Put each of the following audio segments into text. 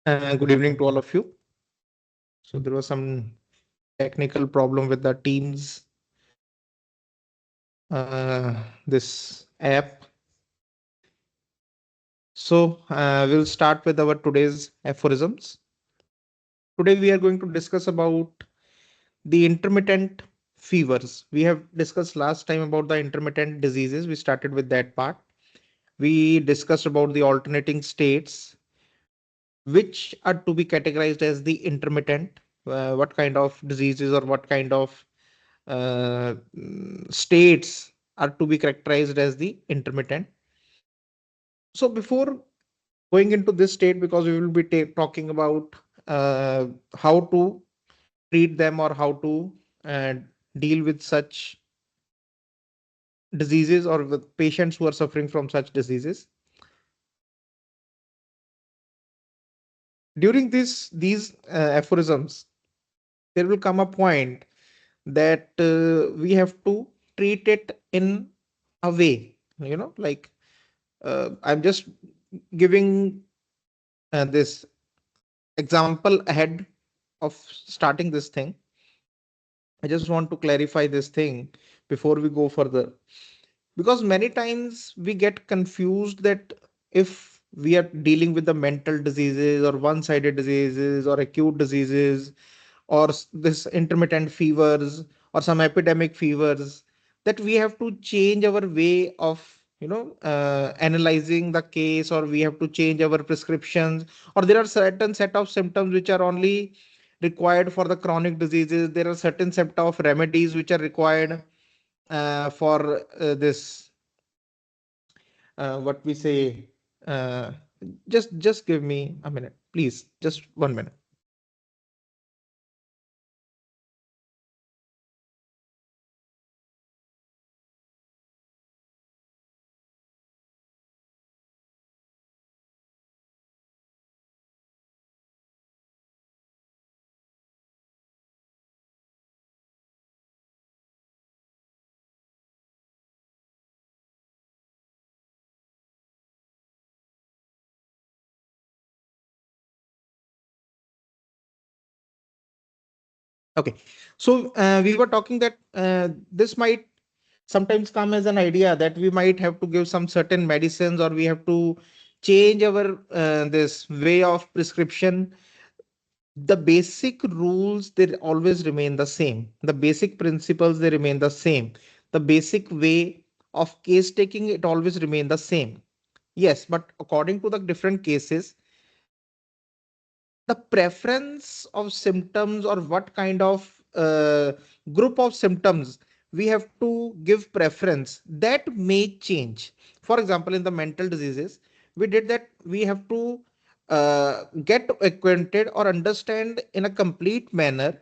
Good evening to all of you. So there was some technical problem with the Teams, this app. So we'll start with our today's aphorisms. Today we are going to discuss about the intermittent fevers. We have discussed last time about the intermittent diseases. We started with that part. We discussed about the alternating states, which are to be categorized as the intermittent. What kind of diseases or what kind of states are to be characterized as the intermittent. So before going into this state, because we will be talking about how to treat them or how to uh, deal with such diseases or with patients who are suffering from such diseases. During these aphorisms, there will come a point that we have to treat it in a way, like I'm just giving this example ahead of starting this thing. I just want to clarify this thing before we go further, because many times we get confused that if we are dealing with the mental diseases or one-sided diseases or acute diseases or this intermittent fevers or some epidemic fevers, that we have to change our way of analyzing the case, or we have to change our prescriptions, or there are certain set of symptoms which are only required for the chronic diseases. There are certain set of remedies which are required for this what we say. uh, just give me a minute, please, just 1 minute. Okay, so we were talking that this might sometimes come as an idea that we might have to give some certain medicines, or we have to change our this way of prescription. The basic rules, they always remain the same. The basic principles, they remain the same. The basic way of case taking, it always remain the same. Yes, but according to the different cases, the preference of symptoms, or what kind of group of symptoms we have to give preference, that may change. For example, in the mental diseases, we did that we have to get acquainted or understand in a complete manner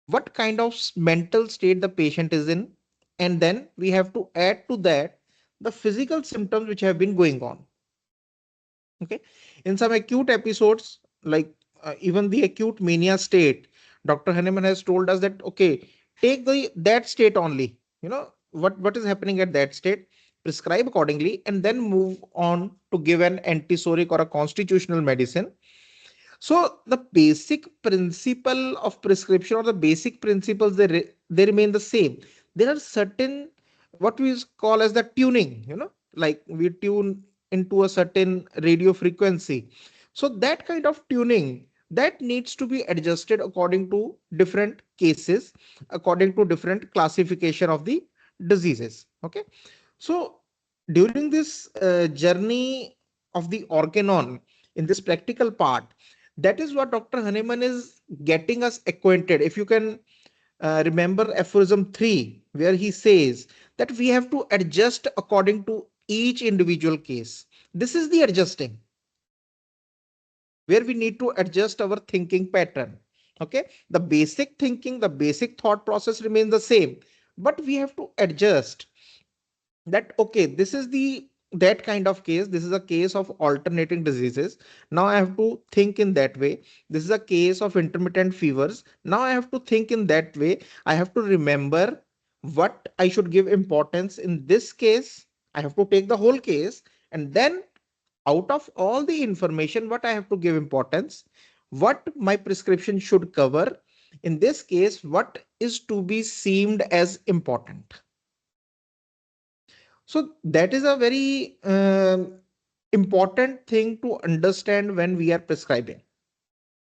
what kind of mental state the patient is in, and then we have to add to that the physical symptoms which have been going on. Okay, in some acute episodes, like even the acute mania state, Dr. Hahnemann has told us that okay, take the that state only. What is happening at that state, prescribe accordingly, and then move on to give an antisoric or a constitutional medicine. So the basic principle of prescription, or the basic principles, they remain the same. There are certain what we call as the tuning, like we tune into a certain radio frequency. So that kind of tuning, that needs to be adjusted according to different cases, according to different classification of the diseases. Okay, so during this journey of the Organon, in this practical part, that is what Dr. Hahnemann is getting us acquainted. If you can remember aphorism 3, where he says that we have to adjust according to each individual case. This is the adjusting, where we need to adjust our thinking pattern. Okay, the basic thinking, the basic thought process remains the same, but we have to adjust that. Okay, this is the that kind of case, this is a case of alternating diseases, now I have to think in that way. This is a case of intermittent fevers, now I have to think in that way. I have to remember what I should give importance in this case. I have to take the whole case, and then out of all the information, what I have to give importance, what my prescription should cover. In this case, what is to be seemed as important. So that is a very important thing to understand when we are prescribing.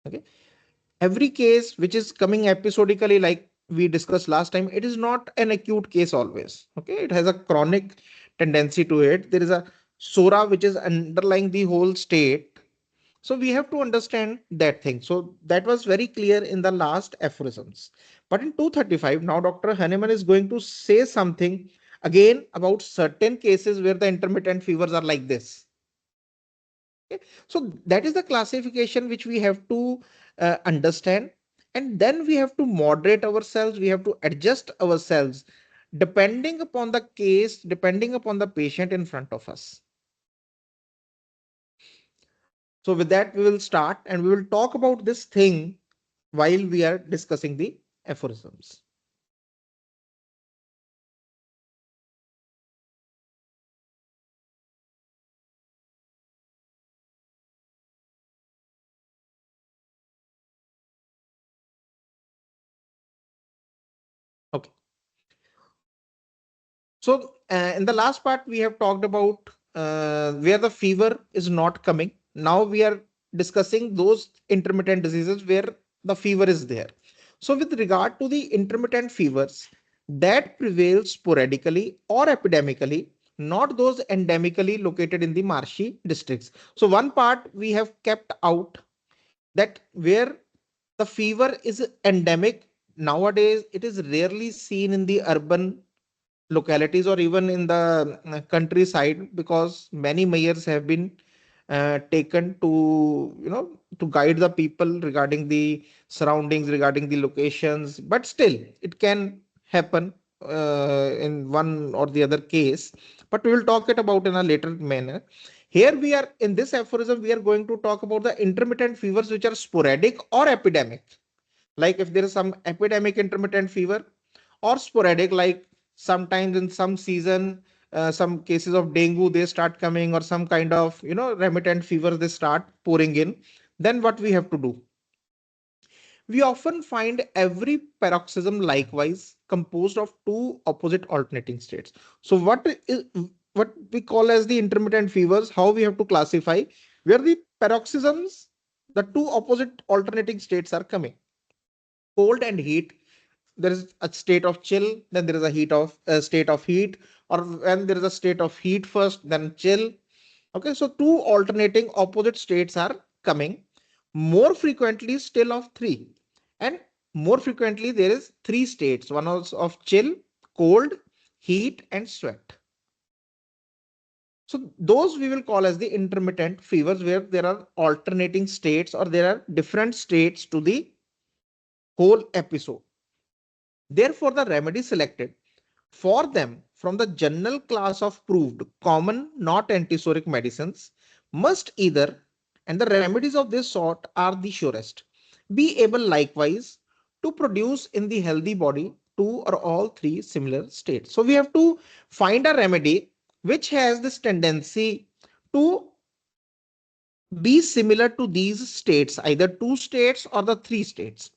Okay. Every case which is coming episodically, like we discussed last time, it is not an acute case always. Okay. It has a chronic tendency to it. There is a sora which is underlying the whole state. So we have to understand that thing. So that was very clear in the last aphorisms. But in 235, now Dr. Hahnemann is going to say something again about certain cases where the intermittent fevers are like this. Okay. So that is the classification which we have to understand. And then we have to moderate ourselves. We have to adjust ourselves depending upon the case, depending upon the patient in front of us. So with that, we will start and we will talk about this thing while we are discussing the aphorisms. Okay. So in the last part, we have talked about where the fever is not coming. Now we are discussing those intermittent diseases where the fever is there. So with regard to the intermittent fevers that prevail sporadically or epidemically, not those endemically located in the marshy districts. So one part we have kept out, that where the fever is endemic. Nowadays, it is rarely seen in the urban localities or even in the countryside, because many measures have been taken to to guide the people regarding the surroundings, regarding the locations, but still it can happen in one or the other case. But we will talk it about in a later manner. Here we are in this aphorism, we are going to talk about the intermittent fevers which are sporadic or epidemic. Like if there is some epidemic intermittent fever, or sporadic, like sometimes in some season, some cases of dengue they start coming, or some kind of remittent fever they start pouring in. Then what we have to do, we often find every paroxysm likewise composed of two opposite alternating states. So what we call as the intermittent fevers, how we have to classify, where the paroxysms, the two opposite alternating states are coming, cold and heat. There is a state of chill, then there is a state of heat, or when there is a state of heat first, then chill. Okay, so two alternating opposite states are coming, more frequently still of three, and more frequently there is three states, one is of chill, cold, heat, and sweat. So those we will call as the intermittent fevers, where there are alternating states or there are different states to the whole episode. Therefore, the remedy selected for them from the general class of proved common not antisoric medicines must either, and the remedies of this sort are the surest, be able likewise to produce in the healthy body two or all three similar states. So we have to find a remedy which has this tendency to be similar to these states, either two states or the three states.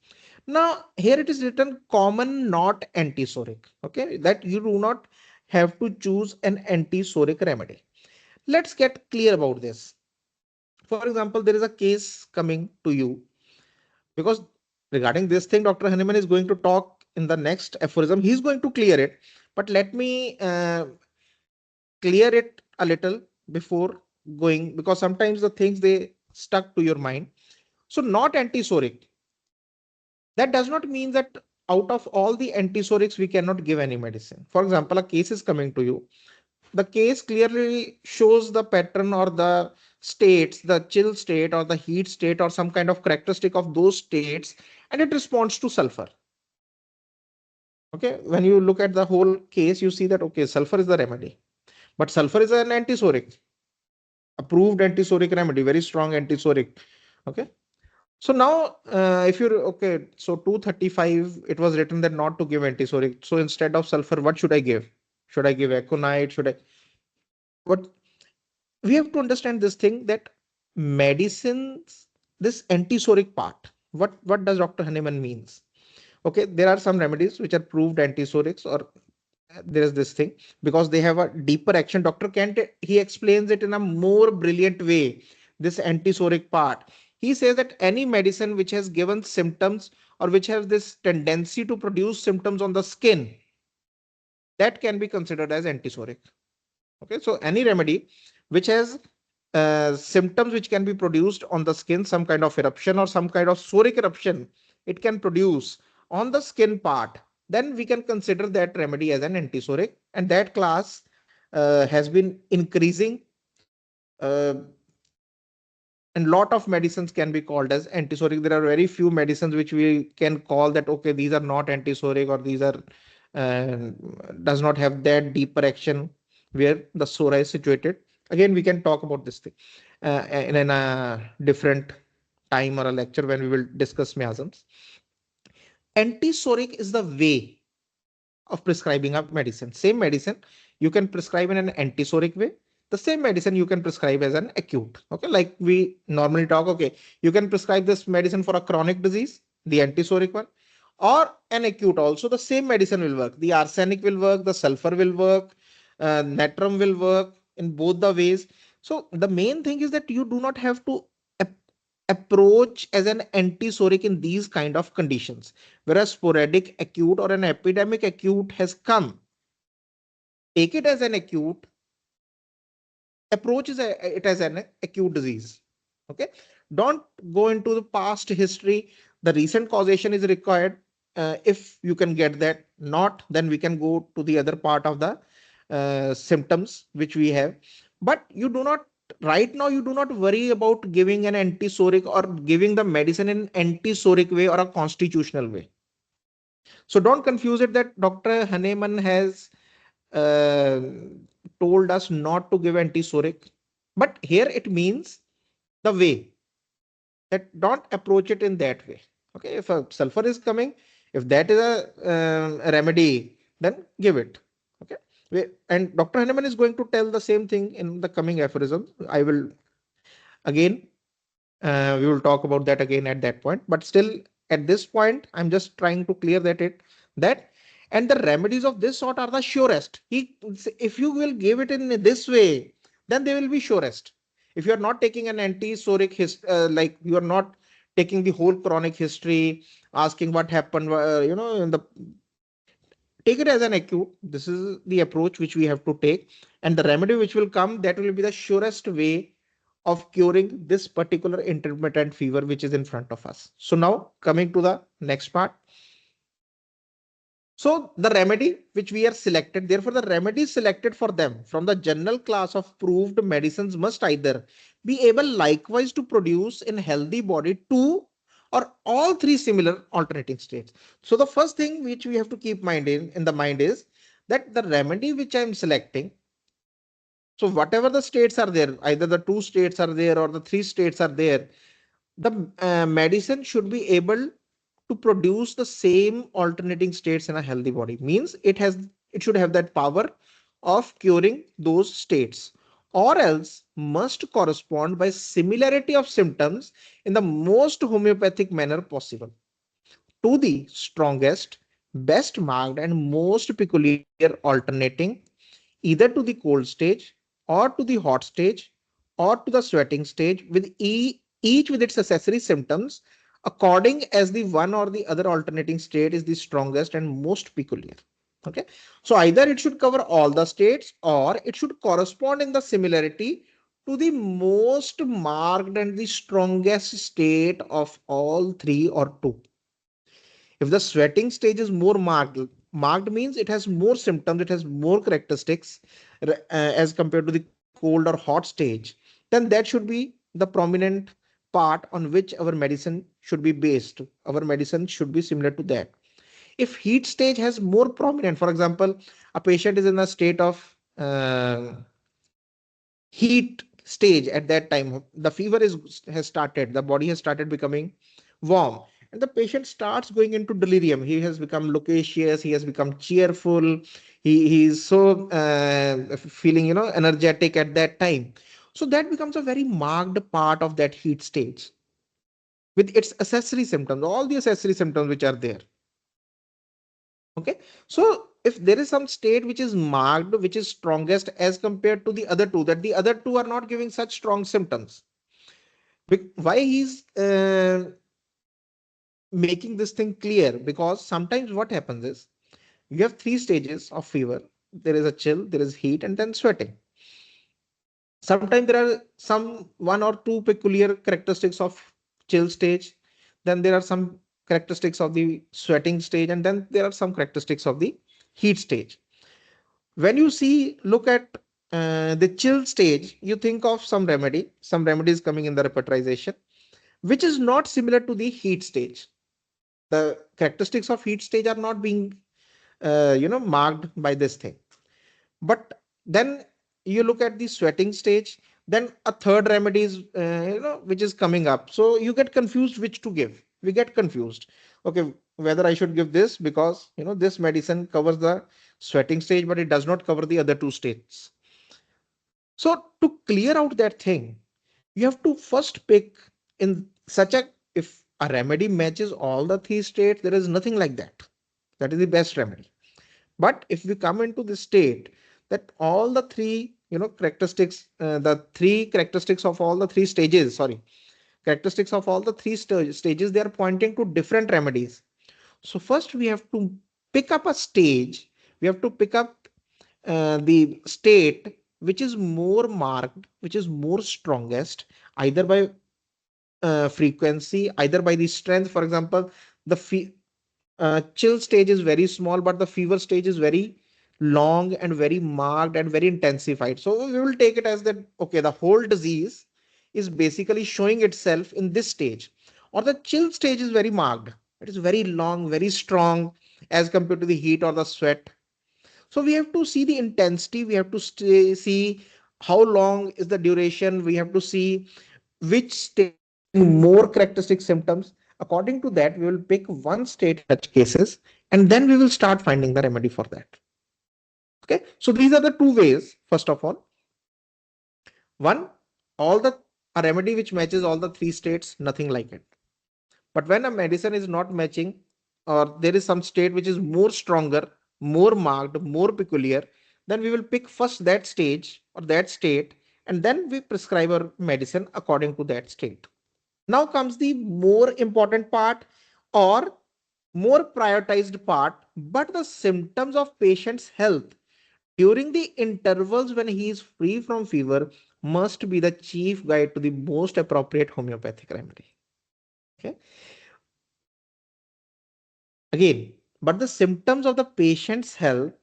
Now, here it is written common, not antisoric. Okay, that you do not have to choose an antisoric remedy. Let's get clear about this. For example, there is a case coming to you, because regarding this thing, Dr. Hahnemann is going to talk in the next aphorism. He's going to clear it, but let me clear it a little before going, because sometimes the things they stuck to your mind. So, not antisoric, that does not mean that out of all the antisorics we cannot give any medicine. For example, a case is coming to you, the case clearly shows the pattern or the states, the chill state or the heat state or some kind of characteristic of those states, and it responds to sulfur. Okay, when you look at the whole case, you see that okay, sulfur is the remedy, but sulfur is an antisoric, approved antisoric remedy, very strong antisoric. Okay. So now, if you're okay, so 235, it was written that not to give antisoric. So instead of sulfur, what should I give? Should I give aconite? Should I what? we have to understand this thing that medicines, this antisoric part, what does Dr. Hahnemann means? Okay, there are some remedies which are proved antisorics, or there is this thing because they have a deeper action. Dr. Kent, he explains it in a more brilliant way, this antisoric part. He says that any medicine which has given symptoms or which has this tendency to produce symptoms on the skin, that can be considered as antisoric. Okay, so any remedy which has symptoms which can be produced on the skin, some kind of eruption or some kind of psoric eruption, it can produce on the skin part, then we can consider that remedy as an antisoric, and that class has been increasing. Uh, and lot of medicines can be called as antisoric. There are very few medicines which we can call that okay, these are not antisoric, or these are uh, does not have that deeper action where the sora is situated. Again, we can talk about this thing in a different time or a lecture when we will discuss miasms. Antisoric is the way of prescribing a medicine. Same medicine you can prescribe in an antisoric way. The same medicine you can prescribe as an acute. Okay, like we normally talk. Okay, you can prescribe this medicine for a chronic disease, the antisoric one, or an acute. Also, the same medicine will work. The arsenic will work. The sulfur will work. Natrum will work in both the ways. So the main thing is that you do not have to approach as an antisoric in these kind of conditions, whereas sporadic acute or an epidemic acute has come. Take it as an acute, approach it as an acute disease. Okay, don't go into the past history. The recent causation is required. If you can get that, not, then we can go to the other part of the symptoms which we have. But you do not, right now you do not worry about giving an antisoric or giving the medicine in antisoric way or a constitutional way. So don't confuse it that Dr. Hahnemann has uh, told us not to give antisoric, but here it means the way, that don't approach it in that way. Okay, if a sulfur is coming, if that is a remedy, then give it. Okay, and Dr. Hahnemann is going to tell the same thing in the coming aphorism. I will again, we will talk about that again at that point, but still at this point I'm just trying to clear that and the remedies of this sort are the surest. If you will give it in this way, then they will be surest. If you are not taking an anti-psoric like you are not taking the whole chronic history, asking what happened, in the, take it as an acute. This is the approach which we have to take, and the remedy which will come, that will be the surest way of curing this particular intermittent fever which is in front of us. So now coming to the next part. So the remedy which we are selected, therefore the remedy selected for them from the general class of proved medicines must either be able likewise to produce in healthy body two or all three similar alternating states. So the first thing which we have to keep in the mind is that the remedy which I am selecting, so whatever the states are there, either the two states are there or the three states are there, the medicine should be able to produce the same alternating states in a healthy body. Means it should have that power of curing those states, or else must correspond by similarity of symptoms in the most homeopathic manner possible to the strongest, best marked and most peculiar alternating, either to the cold stage or to the hot stage or to the sweating stage, with each with its accessory symptoms, according as the one or the other alternating state is the strongest and most peculiar. Okay, so either it should cover all the states or it should correspond in the similarity to the most marked and the strongest state of all three or two. If the sweating stage is more marked means it has more symptoms, it has more characteristics as compared to the cold or hot stage, then that should be the prominent part on which our medicine should be based. Our medicine should be similar to that. If heat stage has more prominent, for example, a patient is in a state of heat stage, at that time the fever has started, the body has started becoming warm, and the patient starts going into delirium. He has become loquacious, he has become cheerful, he is so feeling energetic at that time. So that becomes a very marked part of that heat stage with its accessory symptoms, all the accessory symptoms which are there. Okay. So if there is some state which is marked, which is strongest as compared to the other two, that the other two are not giving such strong symptoms. Why he's making this thing clear? Because sometimes what happens is you have three stages of fever. There is a chill, there is heat, and then sweating. Sometimes there are some one or two peculiar characteristics of chill stage. Then there are some characteristics of the sweating stage, and then there are some characteristics of the heat stage. When you see, look at the chill stage, you think of some remedies coming in the repertorization, which is not similar to the heat stage. The characteristics of heat stage are not being, marked by this thing. But then you look at the sweating stage, then a third remedy is, which is coming up. So you get confused which to give. We get confused. Okay, whether I should give this because, this medicine covers the sweating stage, but it does not cover the other two states. So to clear out that thing, you have to first pick in such a, if a remedy matches all the three states, there is nothing like that. That is the best remedy. But if we come into the state that all the three, characteristics, the three characteristics of all the three stages, sorry, characteristics of all the three stages, they are pointing to different remedies. So first we have to pick up a stage. We have to pick up the state which is more marked, which is more strongest, either by frequency, either by the strength. For example, the chill stage is very small, but the fever stage is very long and very marked and very intensified. So we will take it as that, okay, the whole disease is basically showing itself in this stage. Or the chill stage is very marked. It is very long, very strong as compared to the heat or the sweat. So we have to see the intensity. We have to see how long is the duration. We have to see which state more characteristic symptoms. According to that, we will pick one state in such cases, and then we will start finding the remedy for that. Okay. So these are the two ways. First of all, one, all the a remedy which matches all the three states, nothing like it. But when a medicine is not matching, or there is some state which is more stronger, more marked, more peculiar, then we will pick first that stage or that state, and then we prescribe our medicine according to that state. Now comes the more important part or more prioritized part, but the symptoms of patient's health during the intervals when he is free from fever must be the chief guide to the most appropriate homeopathic remedy. Okay. Again, but the symptoms of the patient's health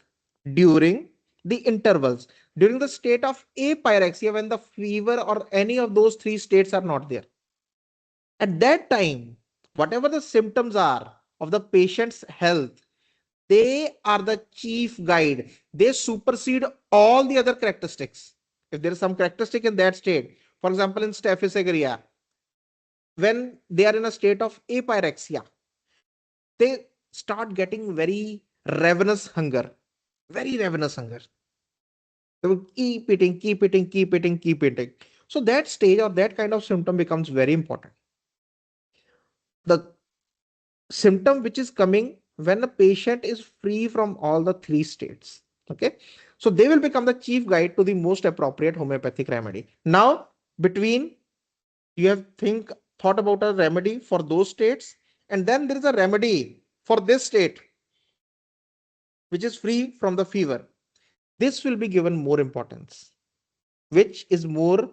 during the intervals, during the state of apyrexia, when the fever or any of those three states are not there. At that time, whatever the symptoms are of the patient's health, they are the chief guide. They supersede all the other characteristics. If there is some characteristic in that state, for example, in staph aureus, when they are in a state of apyrexia, they start getting very ravenous hunger, very ravenous hunger. They will keep eating, keep eating, keep eating, keep eating. So that stage or that kind of symptom becomes very important. The symptom which is coming when the patient is free from all the three states. Okay. So they will become the chief guide to the most appropriate homeopathic remedy. Now, between you have thought about a remedy for those states, and then there is a remedy for this state which is free from the fever. This will be given more importance, which is more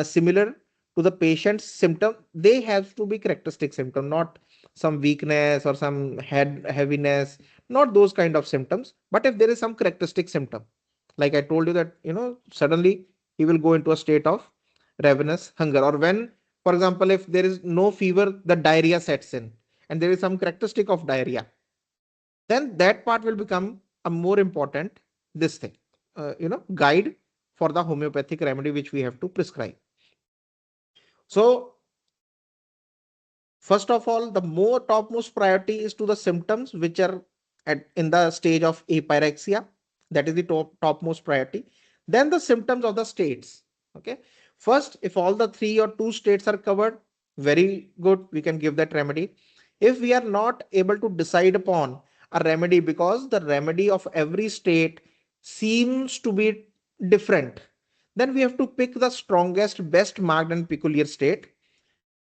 similar to the patient's symptom. They have to be characteristic symptom, not some weakness or some head heaviness, not those kind of symptoms. But if there is some characteristic symptom, like I told you that, suddenly he will go into a state of ravenous hunger, or when, for example, if there is no fever, the diarrhea sets in, and there is some characteristic of diarrhea, then that part will become a more important, this thing, guide for the homeopathic remedy which we have to prescribe. So first of all, the more topmost priority is to the symptoms which are in the stage of apyrexia. That is the topmost priority. Then the symptoms of the states. Okay. First, if all the 3 or 2 states are covered, very good, we can give that remedy. If we are not able to decide upon a remedy because the remedy of every state seems to be different, then we have to pick the strongest, best marked and peculiar state,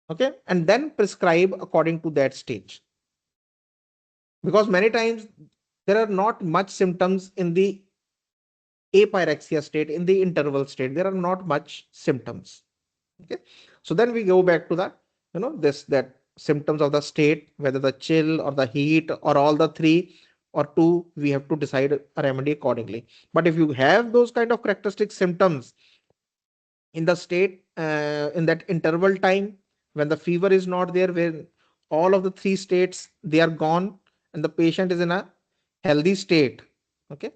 okay, and then prescribe according to that stage. Because many times there are not much symptoms in the apyrexia state, in the interval state, there are not much symptoms. Okay, so then we go back to the, this, that symptoms of the state, whether the chill or the heat or all the 3 or 2, we have to decide a remedy accordingly. But if you have those kind of characteristic symptoms in the state, in that interval time, when the fever is not there, when all of the 3 states they are gone and the patient is in a healthy state, okay,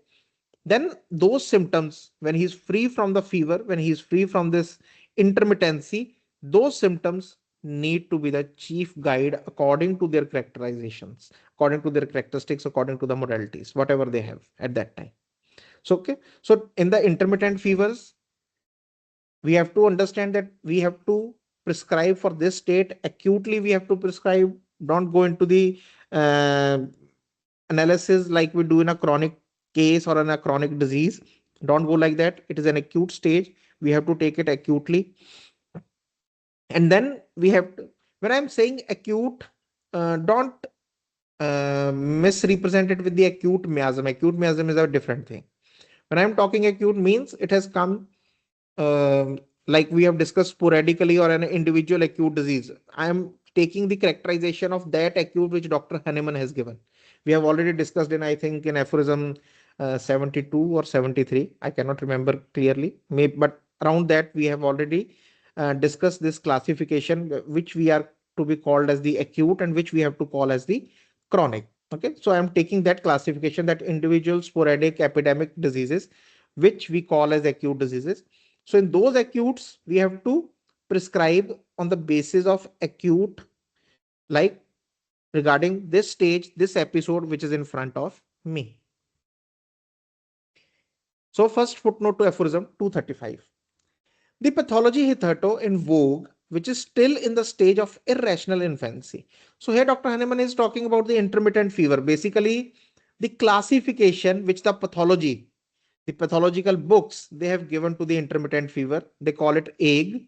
then those symptoms, when he's free from the fever, when he's free from this intermittency, those symptoms need to be the chief guide according to their characterizations, according to their characteristics, according to the modalities, whatever they have at that time. So, okay, so in the intermittent fevers, we have to understand that we have to prescribe for this state acutely. We have to prescribe, don't go into the uh, analysis like we do in a chronic case or in a chronic disease. Don't go like that. It is an acute stage, we have to take it acutely. And then we have to, when I'm saying acute, don't misrepresent it with the acute miasm. Acute miasm is a different thing. When I'm talking acute, means it has come, like we have discussed, sporadically or an individual acute disease. I am taking the characterization of that acute which Dr. Hahnemann has given. We have already discussed in, I think, in Aphorism 72 or 73. I cannot remember clearly, maybe, but around that we have already discussed this classification, which we are to be called as the acute and which we have to call as the chronic. Okay, so I am taking that classification, that individual sporadic epidemic diseases, which we call as acute diseases. So in those acutes, we have to prescribe on the basis of acute, like regarding this stage, this episode, which is in front of me. So first footnote to aphorism 235. The pathology hitherto in vogue, which is still in the stage of irrational infancy. So here Dr. Hahnemann is talking about the intermittent fever, basically the classification which the pathological books, they have given to the intermittent fever. They call it ague.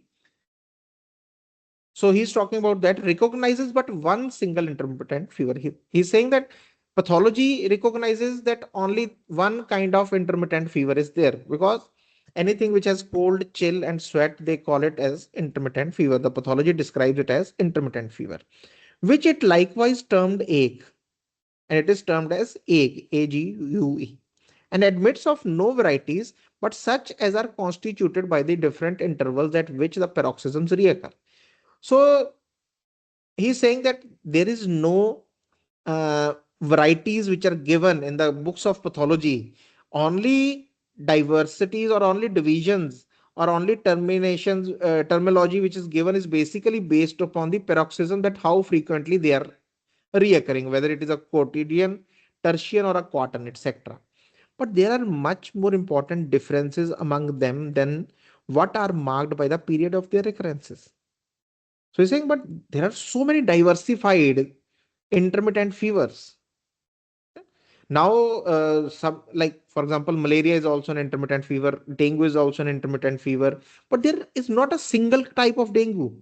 So he's talking about that recognizes but one single intermittent fever. He's saying that pathology recognizes that only one kind of intermittent fever is there, because anything which has cold, chill, and sweat, they call it as intermittent fever. The pathology describes it as intermittent fever, which it likewise termed ague, and it is termed as ague, AGUE, and admits of no varieties but such as are constituted by the different intervals at which the paroxysms reoccur. So he's saying that there is no varieties which are given in the books of pathology, only diversities or only divisions or only terminations, terminology which is given is basically based upon the paroxysm, that how frequently they are reoccurring, whether it is a quotidian, tertian, or a quartan, etc. But there are much more important differences among them than what are marked by the period of their recurrences. So he's saying, but there are so many diversified intermittent fevers. Now, some, like for example, malaria is also an intermittent fever. Dengue is also an intermittent fever, but there is not a single type of dengue.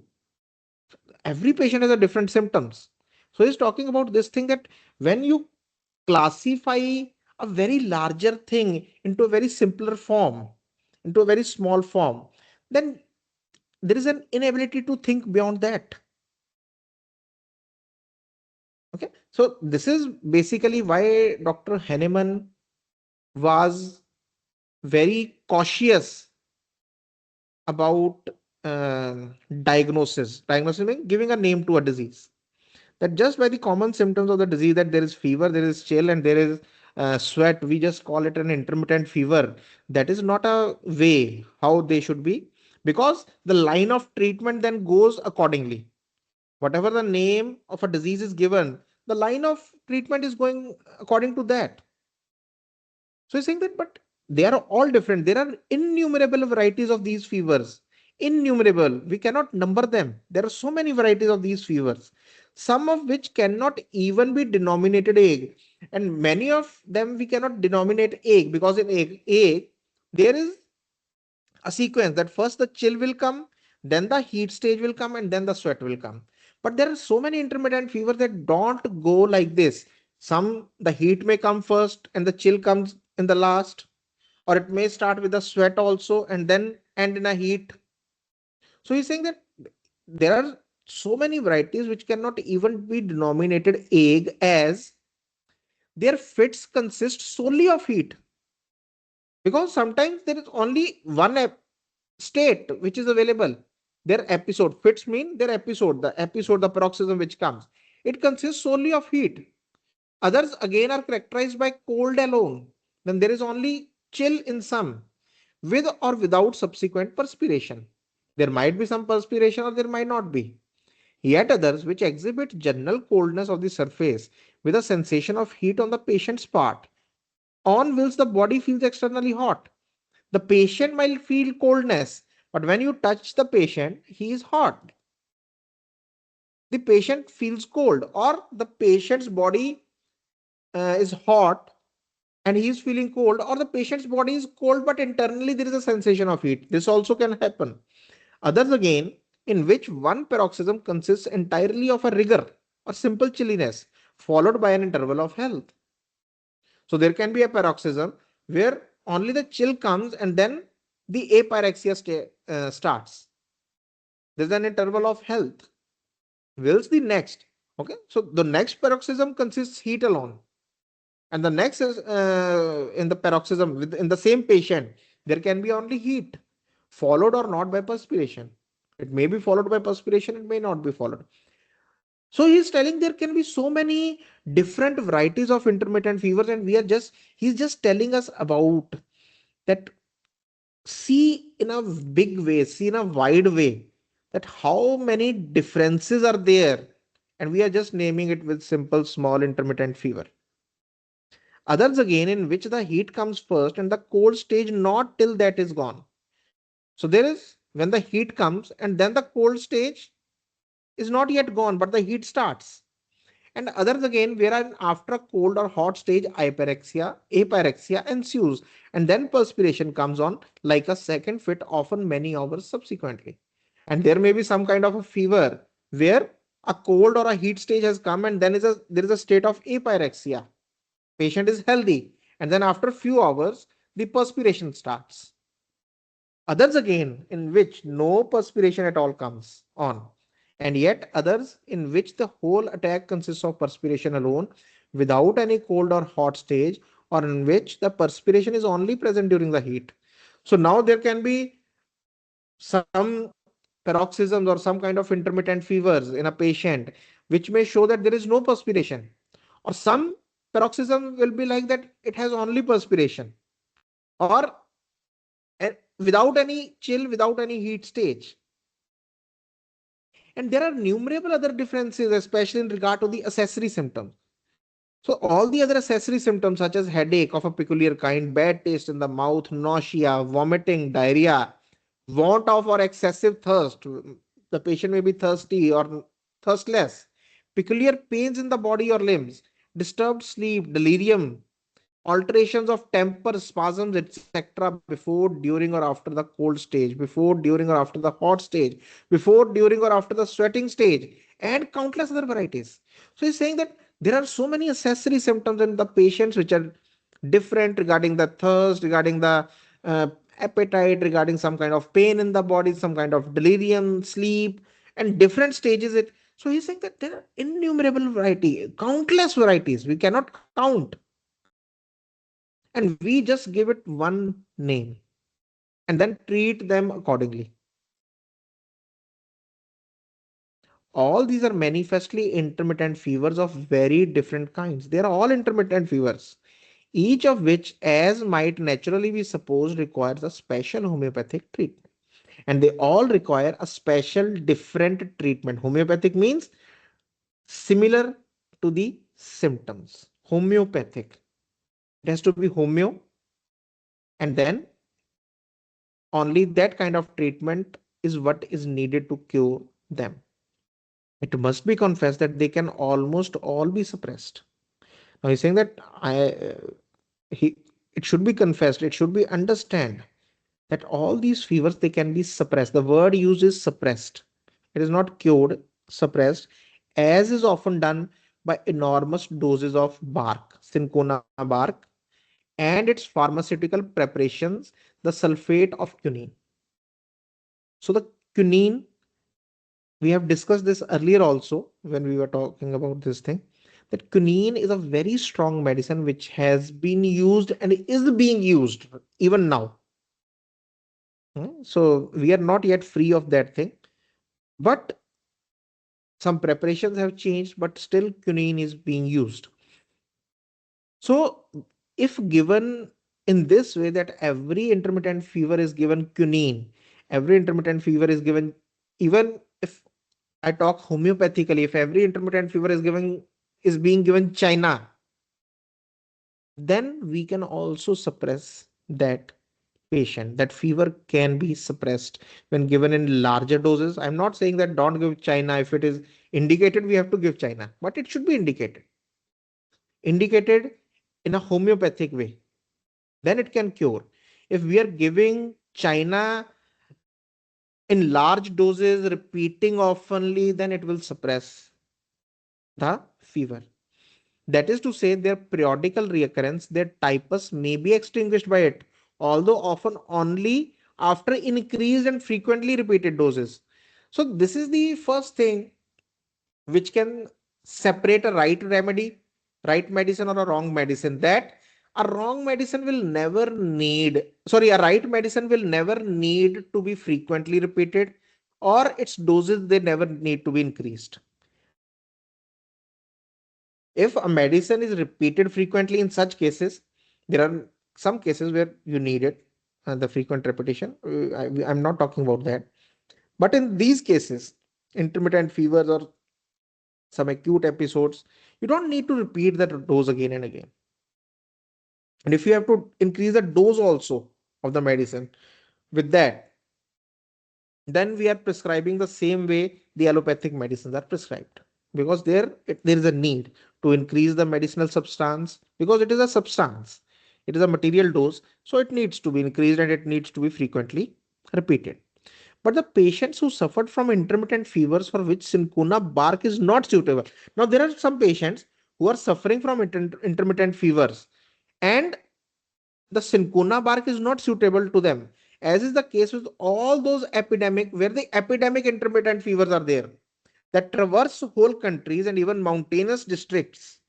Every patient has a different symptoms. So he's talking about this thing, that when you classify a very larger thing into a very simpler form, into a very small form, then there is an inability to think beyond that. Okay, so this is basically why Dr. Henneman was very cautious about uh, diagnosis. Diagnosis means giving a name to a disease. That just by the common symptoms of the disease, that there is fever, there is chill, and there is sweat, we just call it an intermittent fever. That is not a way how they should be, because the line of treatment then goes accordingly. Whatever the name of a disease is given, the line of treatment is going according to that. So he's saying that, but they are all different. There are innumerable varieties of these fevers, innumerable. We cannot number them. There are so many varieties of these fevers, some of which cannot even be denominated egg. And many of them we cannot denominate egg, because in egg there is a sequence that first the chill will come, then the heat stage will come, and then the sweat will come. But there are so many intermittent fevers that don't go like this. Some, the heat may come first and the chill comes in the last, or it may start with the sweat also and then end in a heat. So he's saying that there are so many varieties which cannot even be denominated egg, as their fits consist solely of heat. Because sometimes there is only one state which is available. Their episode, fits mean their episode, the paroxysm which comes, it consists solely of heat. Others again are characterized by cold alone. Then there is only chill in some, with or without subsequent perspiration. There might be some perspiration or there might not be. Yet others which exhibit general coldness of the surface with a sensation of heat on the patient's part, on which the body feels externally hot. The patient might feel coldness, but when you touch the patient, he is hot. The patient feels cold, or the patient's body is hot and he is feeling cold, or the patient's body is cold but internally there is a sensation of heat. This also can happen. Others again, in which one paroxysm consists entirely of a rigor or simple chilliness, followed by an interval of health. So there can be a paroxysm where only the chill comes and then the apyrexia starts. There's an interval of health. Whilst the next, okay, so the next paroxysm consists heat alone, and the next is in the paroxysm in the same patient, there can be only heat, followed or not by perspiration. It may be followed by perspiration, it may not be followed. So he's telling there can be so many different varieties of intermittent fevers, and he's just telling us about that. See in a big way, see in a wide way, that how many differences are there, and we are just naming it with simple small intermittent fever. Others again, in which the heat comes first and the cold stage not till that is gone. So there is when the heat comes and then the cold stage is not yet gone, but the heat starts. And others again, wherein after a cold or hot stage, apyrexia ensues, and then perspiration comes on like a second fit, often many hours subsequently. And there may be some kind of a fever where a cold or a heat stage has come, and then there is a state of apyrexia. Patient is healthy, and then after a few hours, the perspiration starts. Others again, in which no perspiration at all comes on, and yet others in which the whole attack consists of perspiration alone without any cold or hot stage, or in which the perspiration is only present during the heat. So now there can be some paroxysms or some kind of intermittent fevers in a patient which may show that there is no perspiration, or some paroxysm will be like that it has only perspiration, or without any chill, without any heat stage. And there are numerable other differences, especially in regard to the accessory symptoms. So all the other accessory symptoms such as headache of a peculiar kind, bad taste in the mouth, nausea, vomiting, diarrhea, want of or excessive thirst, the patient may be thirsty or thirstless, peculiar pains in the body or limbs, disturbed sleep, delirium, alterations of temper, spasms, etc., before, during, or after the cold stage, before, during, or after the hot stage, before, during, or after the sweating stage, and countless other varieties. So he's saying that there are so many accessory symptoms in the patients which are different regarding the thirst, regarding the uh, appetite, regarding some kind of pain in the body, some kind of delirium, sleep, and different stages. So he's saying that there are innumerable variety, countless varieties. We cannot count, and we just give it one name and then treat them accordingly. All these are manifestly intermittent fevers of very different kinds. They are all intermittent fevers, each of which, as might naturally be supposed, requires a special homeopathic treatment. And they all require a special different treatment. Homeopathic means similar to the symptoms. Homeopathic. It has to be homeo, and then only that kind of treatment is what is needed to cure them. It must be confessed that they can almost all be suppressed. Now he's saying that he it should be confessed, it should be understand that all these fevers, they can be suppressed. The word used is suppressed. It is not cured, suppressed, as is often done by enormous doses of bark, cinchona bark, and its pharmaceutical preparations, the sulfate of quinine. So the quinine, we have discussed this earlier also when we were talking about this thing, that quinine is a very strong medicine which has been used and is being used even now. So we are not yet free of that thing, but some preparations have changed, but still quinine is being used. So if given in this way, that every intermittent fever is given quinine, every intermittent fever is given, even if I talk homeopathically, if every intermittent fever is being given China, then we can also suppress that patient. That fever can be suppressed when given in larger doses. I'm not saying that don't give China. If it is indicated, we have to give China, but it should be indicated in a homeopathic way. Then it can cure. If we are giving China in large doses, repeating oftenly, then it will suppress the fever. That is to say, their periodical reoccurrence, their typus may be extinguished by it, although often only after increased and frequently repeated doses. So this is the first thing which can separate a right remedy, right medicine, or a wrong medicine. That a wrong medicine will never need, sorry, a right medicine will never need to be frequently repeated, or its doses, they never need to be increased. If a medicine is repeated frequently, in such cases, there are some cases where you need it, the frequent repetition. I'm not talking about that. But in these cases, intermittent fevers or some acute episodes, you don't need to repeat that dose again and again. And if you have to increase the dose also of the medicine with that, then we are prescribing the same way the allopathic medicines are prescribed, because there is a need to increase the medicinal substance, because it is a substance, it is a material dose, so it needs to be increased and it needs to be frequently repeated. But the patients who suffered from intermittent fevers for which cinchona bark is not suitable, now there are some patients who are suffering from intermittent fevers, and the cinchona bark is not suitable to them, as is the case with all those epidemic where the epidemic intermittent fevers are there that traverse whole countries and even mountainous districts,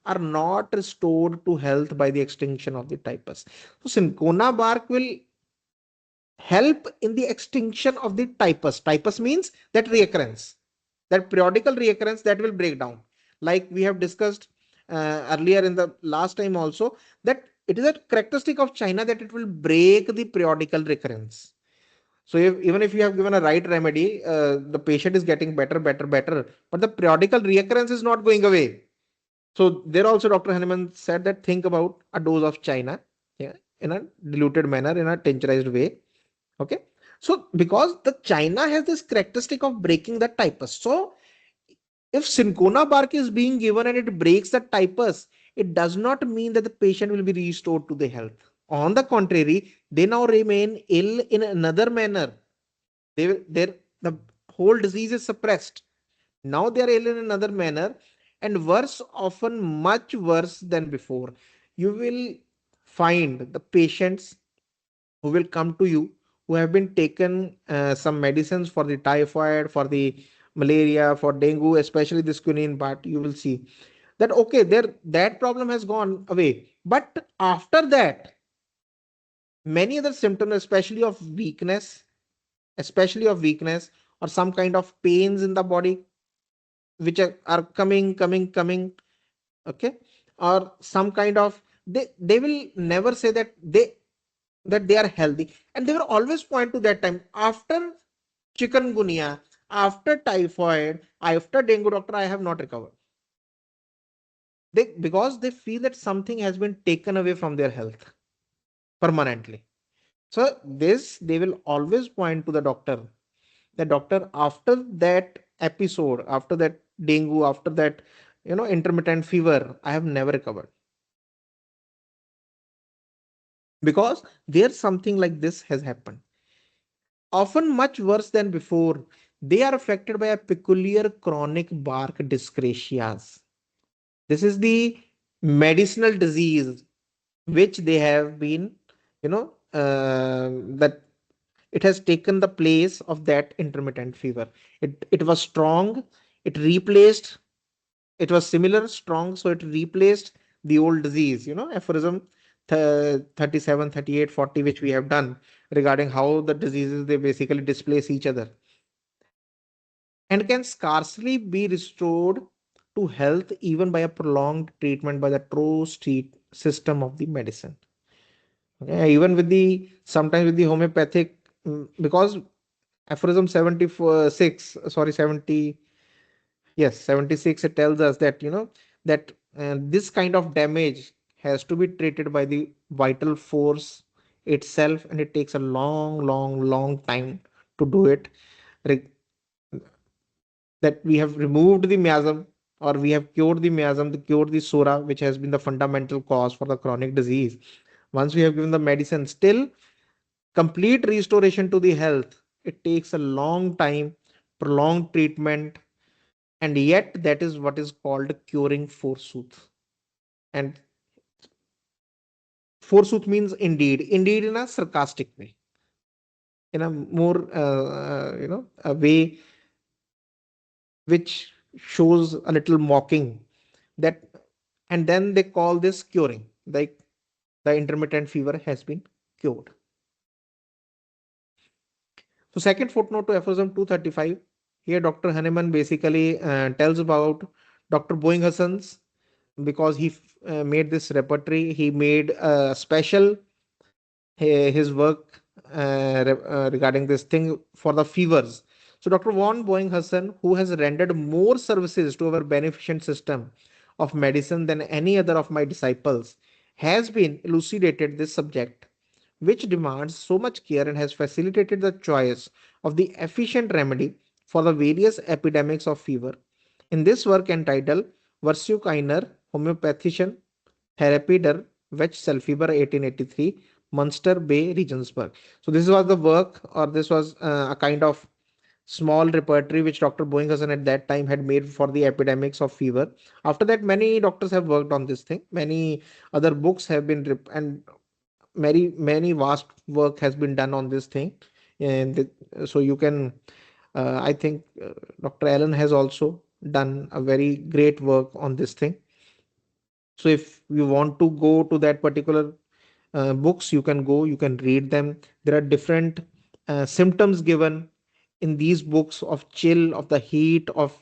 are not restored to health by the extinction of the typhus. So cinchona bark will help in the extinction of the typhus. Typhus means that reoccurrence, that periodical reoccurrence that will break down. Like we have discussed earlier in the last time also, that it is a characteristic of China that it will break the periodical recurrence. So even if you have given a right remedy, the patient is getting better, better, better, but the periodical reoccurrence is not going away. So there also Dr. Hahnemann said that think about a dose of China, yeah, in a diluted manner, in a tincturized way. Okay. So because the China has this characteristic of breaking the typus. So if cinchona bark is being given and it breaks the typus, it does not mean that the patient will be restored to the health. On the contrary, they now remain ill in another manner. The whole disease is suppressed. Now they are ill in another manner, and worse, often much worse than before. You will find the patients who will come to you who have been taken some medicines for the typhoid, for the malaria, for dengue, especially this quinine part. You will see that okay, there that problem has gone away, but after that, many other symptoms, especially of weakness, or some kind of pains in the body, which are coming, okay, or some kind of, they will never say that they are healthy, and they will always point to that time after chikungunya, after typhoid, after dengue, doctor, I have not recovered. Because they feel that something has been taken away from their health permanently. So this, they will always point to the doctor that doctor, after that episode, after that dengue, after that, intermittent fever, I have never recovered, because there's something like this has happened, often much worse than before. They are affected by a peculiar chronic bark dyscrasias. This is the medicinal disease which they have been, that it has taken the place of that intermittent fever. It was strong, it replaced, it was similar, strong, so it replaced the old disease. Aphorism 37, 38, 40, which we have done regarding how the diseases, they basically displace each other and can scarcely be restored to health even by a prolonged treatment by the true street system of the medicine. Okay, even with the sometimes with the homeopathic, because aphorism 76, sorry, 70, yes, 76, it tells us that, that this kind of damage has to be treated by the vital force itself, and it takes a long, long, long time to do it. Re- that we have removed the miasm, or we have cured the miasm, the cured the sora, which has been the fundamental cause for the chronic disease. Once we have given the medicine, still complete restoration to the health, it takes a long time, prolonged treatment, and yet that is what is called curing forsooth. And forsooth means indeed, indeed in a sarcastic way, in a more a way which shows a little mocking, that, and then they call this curing, like the intermittent fever has been cured. So second footnote to aphorism 235, here Dr. Hahnemann basically tells about Dr. Boeing Hassan's, because he made this repertory, he made a special his work regarding this thing for the fevers. So Dr. Von Boeing Hassan, who has rendered more services to our beneficent system of medicine than any other of my disciples, has been elucidated this subject, which demands so much care, and has facilitated the choice of the efficient remedy for the various epidemics of fever. In this work entitled Versio Kiner Homeopathician Therapy der Wechselfieber 1883, Munster Bay, Regensburg. So this was the work, or this was a kind of small repertory which Dr. Boinghausen at that time had made for the epidemics of fever. After that, many doctors have worked on this thing. Many other books have been, and many vast work has been done on this thing. And so you can, I think Dr. Allen has also done a very great work on this thing. So if you want to go to that particular books, you can go, you can read them. There are different symptoms given in these books of chill, of the heat, of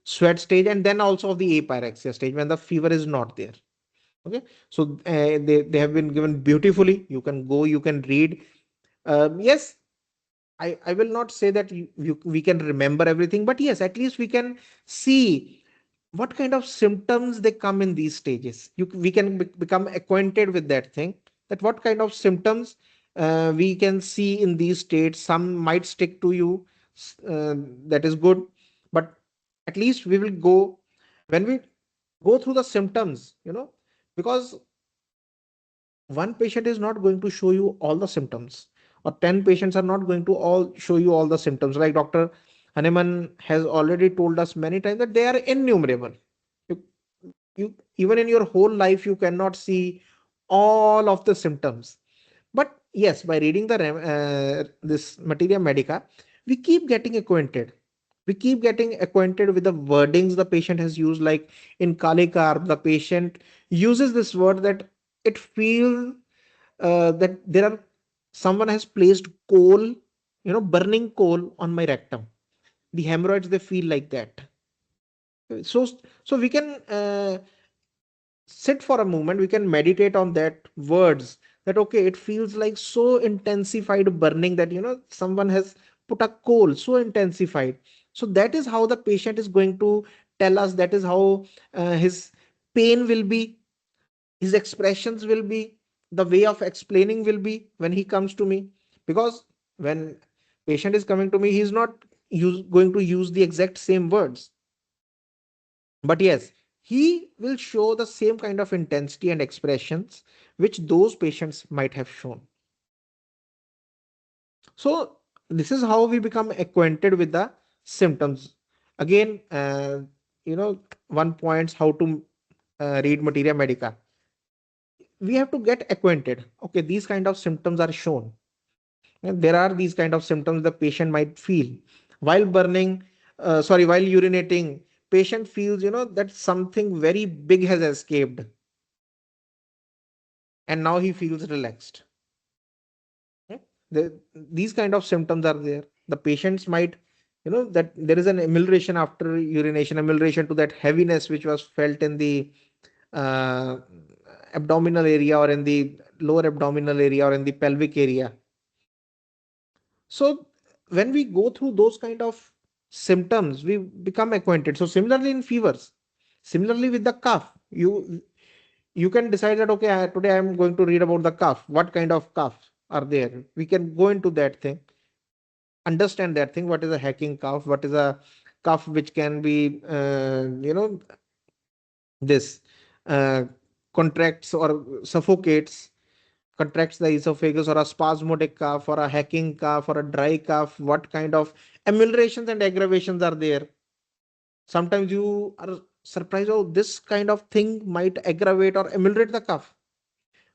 sweat stage, and then also of the apyrexia stage when the fever is not there. Okay, so they have been given beautifully. You can go, you can read. Yes, I will not say that we can remember everything, but yes, at least we can see what kind of symptoms they come in these stages. We can become acquainted with that thing, that what kind of symptoms we can see in these states. Some might stick to you, that is good, but at least we will go, when we go through the symptoms, because one patient is not going to show you all the symptoms, or 10 patients are not going to all show you all the symptoms. Like Dr. Hahnemann has already told us many times that they are innumerable. you, you even in your whole life you cannot see all of the symptoms, but yes, by reading the this materia medica, we keep getting acquainted, we keep getting acquainted with the wordings the patient has used. Like in kale carb, the patient uses this word that it feels that there are, someone has placed coal, burning coal on my rectum. The hemorrhoids, they feel like that. So so we can sit for a moment, we can meditate on that words, that okay, it feels like so intensified burning, that someone has put a coal so intensified. So that is how the patient is going to tell us, that is how his pain will be, his expressions will be, the way of explaining will be when he comes to me. Because when Patient is coming to me, he's not going to use the exact same words, but yes, he will show the same kind of intensity and expressions which those patients might have shown. So this is how we become acquainted with the symptoms. Again, one points how to read materia medica. We have to get acquainted. Okay, these kind of symptoms are shown. And there are these kind of symptoms the patient might feel while while urinating. Patient feels, that something very big has escaped, and now he feels relaxed. Yeah. These kind of symptoms are there. The patients might, that there is an amelioration after urination, amelioration to that heaviness which was felt in the uh, abdominal area, or in the lower abdominal area, or in the pelvic area. So when we go through those kind of symptoms, we become acquainted. So similarly in fevers, similarly with the cough, you can decide that, okay, today I am going to read about the cough. What kind of cough are there? We can go into that thing, understand that thing. What is a hacking cough? What is a cough which can be, this uh, contracts or suffocates, contracts the esophagus, or a spasmodic cough, or a hacking cough, or a dry cough. What kind of ameliorations and aggravations are there? Sometimes you are surprised, oh, this kind of thing might aggravate or ameliorate the cough.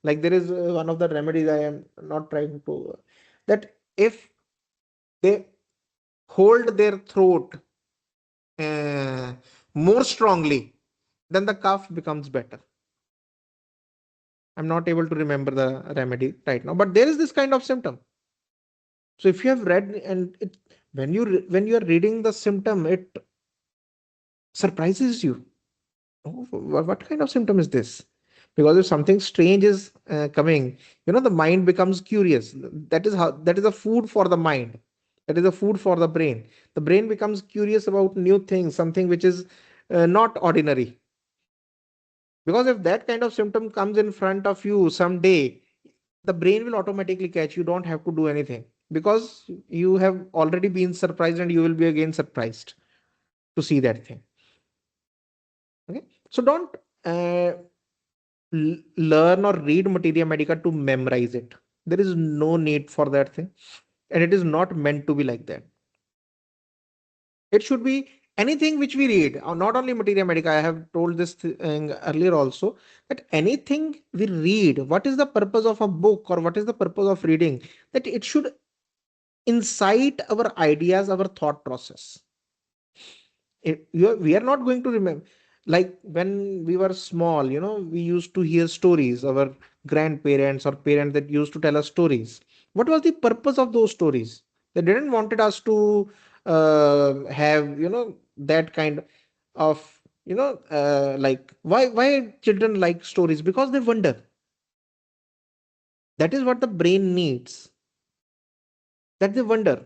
Like there is one of the remedies, I am not trying to, that if they hold their throat uh, more strongly, then the cough becomes better. I'm not able to remember the remedy right now, but there is this kind of symptom. So if you have read, and when you are reading the symptom, it surprises you. Oh, what kind of symptom is this? Because if something strange is coming, the mind becomes curious. That is a food for the mind. That is a food for the brain. The brain becomes curious about new things, something which is not ordinary. Because if that kind of symptom comes in front of you someday, the brain will automatically catch. You don't have to do anything, because you have already been surprised, and you will be again surprised to see that thing. Okay, so don't uh, learn or read materia medica to memorize it. There is no need for that thing, and it is not meant to be like that. It should be anything which we read, not only materia medica. I have told this thing earlier also, that anything we read, what is the purpose of a book, or what is the purpose of reading? That it should incite our ideas, our thought process. We are not going to remember, like when we were small, we used to hear stories. Our grandparents or parents that used to tell us stories. What was the purpose of those stories? They didn't wanted us to have, that kind of, like, why children like stories? Because they wonder. That is what the brain needs, that they wonder.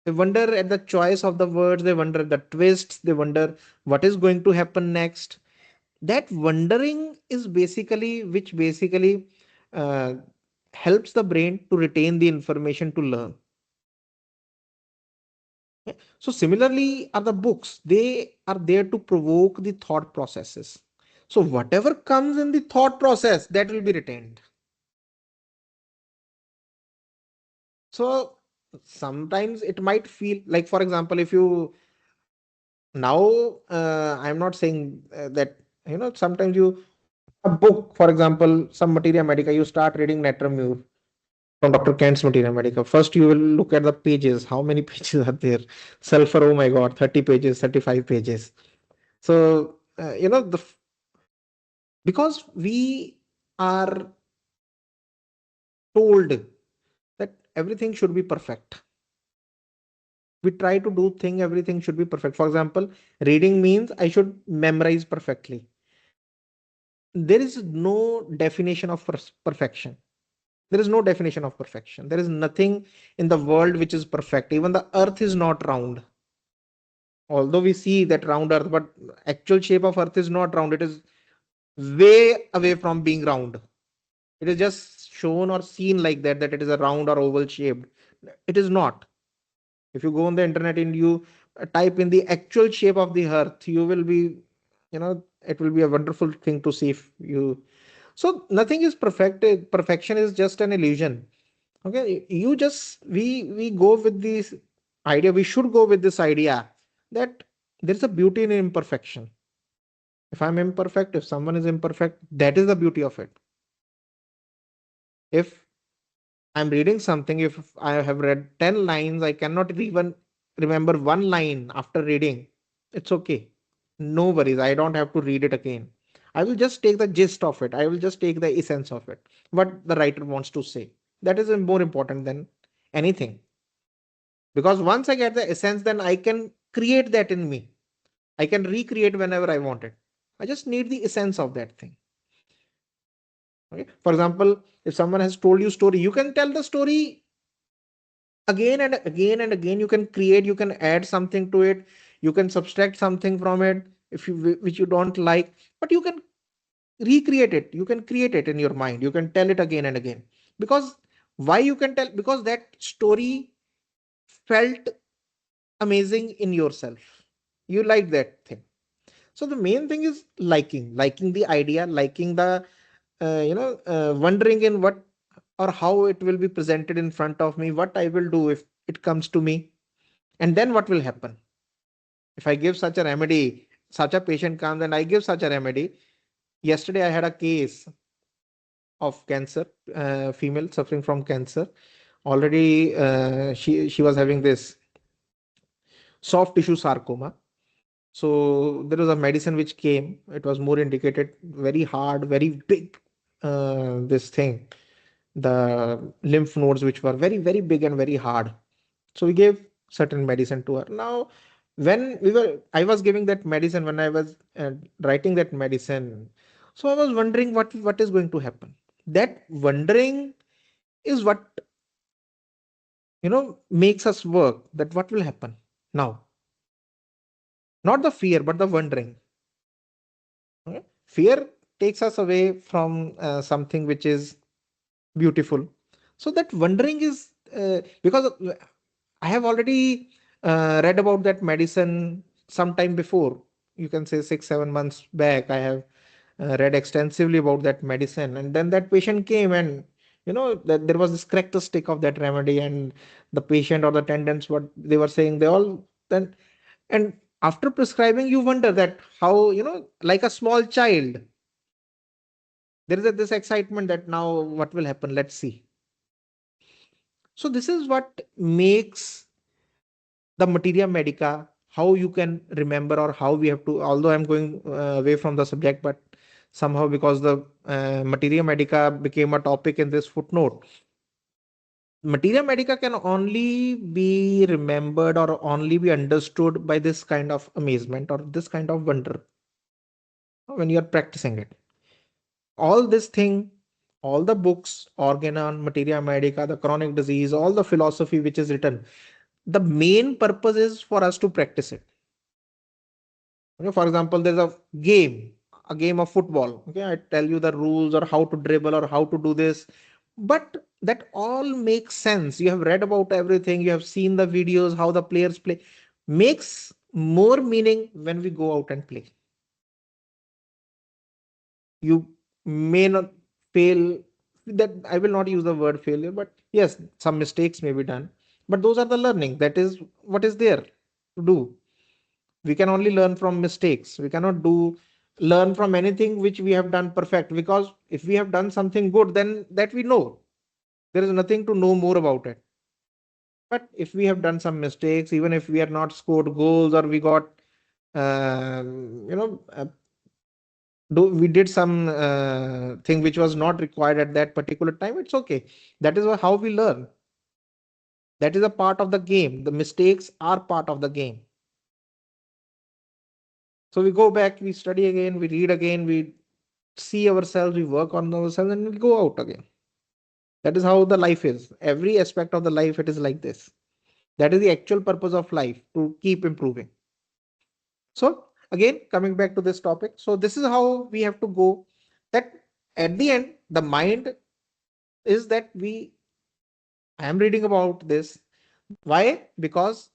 They wonder at the choice of the words, they wonder at the twists, they wonder what is going to happen next. That wondering is basically uh, helps the brain to retain the information, to learn. Okay? So similarly are the books. They are there to provoke the thought processes. So whatever comes in the thought process, that will be retained. So sometimes it might feel like, for example, if you now, I'm not saying that, sometimes you, a book, for example, some materia medica, you start reading Netramure from Dr. Kent's Materia Medica. First, you will look at the pages. How many pages are there? Sulfur, oh my God, 30 pages, 35 pages. So, because we are told that everything should be perfect. We try to do thing, everything should be perfect. For example, reading means I should memorize perfectly. There is no definition of perfection. There is no definition of perfection. There is nothing in the world which is perfect. Even the earth is not round. Although we see that round earth, but actual shape of earth is not round. It is way away from being round. It is just shown or seen like that, that it is a round or oval shaped. It is not. If you go on the internet and you type in the actual shape of the earth, you will be, it will be a wonderful thing to see. If you So nothing is perfect. Perfection is just an illusion. Okay, you just we go with this idea. We should go with this idea that there's a beauty in imperfection. If I'm imperfect, if someone is imperfect, that is the beauty of it. If I'm reading something, if I have read 10 lines, I cannot even remember one line after reading. It's okay. No worries. I don't have to read it again. I will just take the gist of it. I will just take the essence of it. What the writer wants to say. That is more important than anything. Because once I get the essence, then I can create that in me. I can recreate whenever I want it. I just need the essence of that thing. Okay. For example, if someone has told you story, you can tell the story again and again and again. You can create, you can add something to it, you can subtract something from it if you which you don't like, but you can recreate it, you can create it in your mind, you can tell it again and again. Because why you can tell? Because that story felt amazing in yourself, you like that thing. So the main thing is liking the idea, liking the wondering in what or how it will be presented in front of me, what I will do if it comes to me. And then what will happen? If I give such a remedy, such a patient comes and I give such a remedy. Yesterday, I had a case of cancer, female suffering from cancer. Already, she was having this soft tissue sarcoma. So there was a medicine which came. It was more indicated, very hard, very big. This thing, the lymph nodes, which were very, very big and very hard. So we gave certain medicine to her. Now, I was giving that medicine when I was writing that medicine. So I was wondering what is going to happen. That wondering is what makes us work. That what will happen now, not the fear, but the wondering. Okay? Fear takes us away from something which is beautiful. So that wondering is because I have already read about that medicine sometime before. You can say 6 7 months back. I have read extensively about that medicine, and then that patient came, and that there was this characteristic of that remedy, and the patient or the attendants, what they were saying, they all then, and after prescribing, you wonder that how like a small child, there is this excitement that now what will happen. Let's see. So this is what makes the materia medica, how you can remember, or how we have to, although I'm going away from the subject, but somehow because the materia medica became a topic in this footnote, materia medica can only be remembered or only be understood by this kind of amazement or this kind of wonder when you're practicing it. All this thing, all the books, Organon, materia medica, the chronic disease, all the philosophy which is written, the main purpose is for us to practice it. Okay, for example, there's a game of football. Okay, I tell you the rules or how to dribble or how to do this, but that all makes sense. You have read about everything, you have seen the videos, how the players play. Makes more meaning when we go out and play. You may not fail. That I will not use the word failure, but yes, some mistakes may be done. But those are the learning. That is what is there to do. We can only learn from mistakes. We cannot do learn from anything which we have done perfect, because if we have done something good, then that we know, there is nothing to know more about it. But if we have done some mistakes, even if we have not scored goals or we got you know we did some thing which was not required at that particular time, it's okay. That is how we learn. That is a part of the game. The mistakes are part of the game. So we go back, we study again, we read again, we see ourselves, we work on ourselves, and we go out again. That is how the life is. Every aspect of the life, it is like this. That is the actual purpose of life, to keep improving. So again, coming back to this topic. So this is how we have to go. That at the end, the mind is that I am reading about this. Why? Because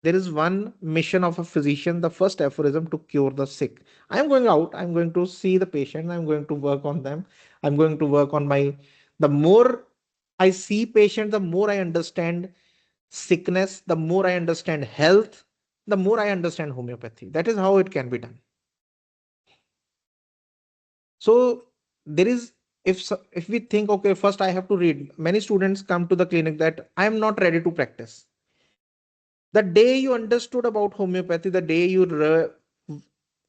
there is one mission of a physician, the first aphorism, to cure the sick. I'm going out, I'm going to see the patient, I'm going to work on them, I'm going to work on my. The more I see patient, the more I understand sickness, the more I understand health, the more I understand homeopathy. That is how it can be done. So there is, if we think, okay, first I have to read. Many students come to the clinic that I am not ready to practice. The day you understood about homeopathy, the day you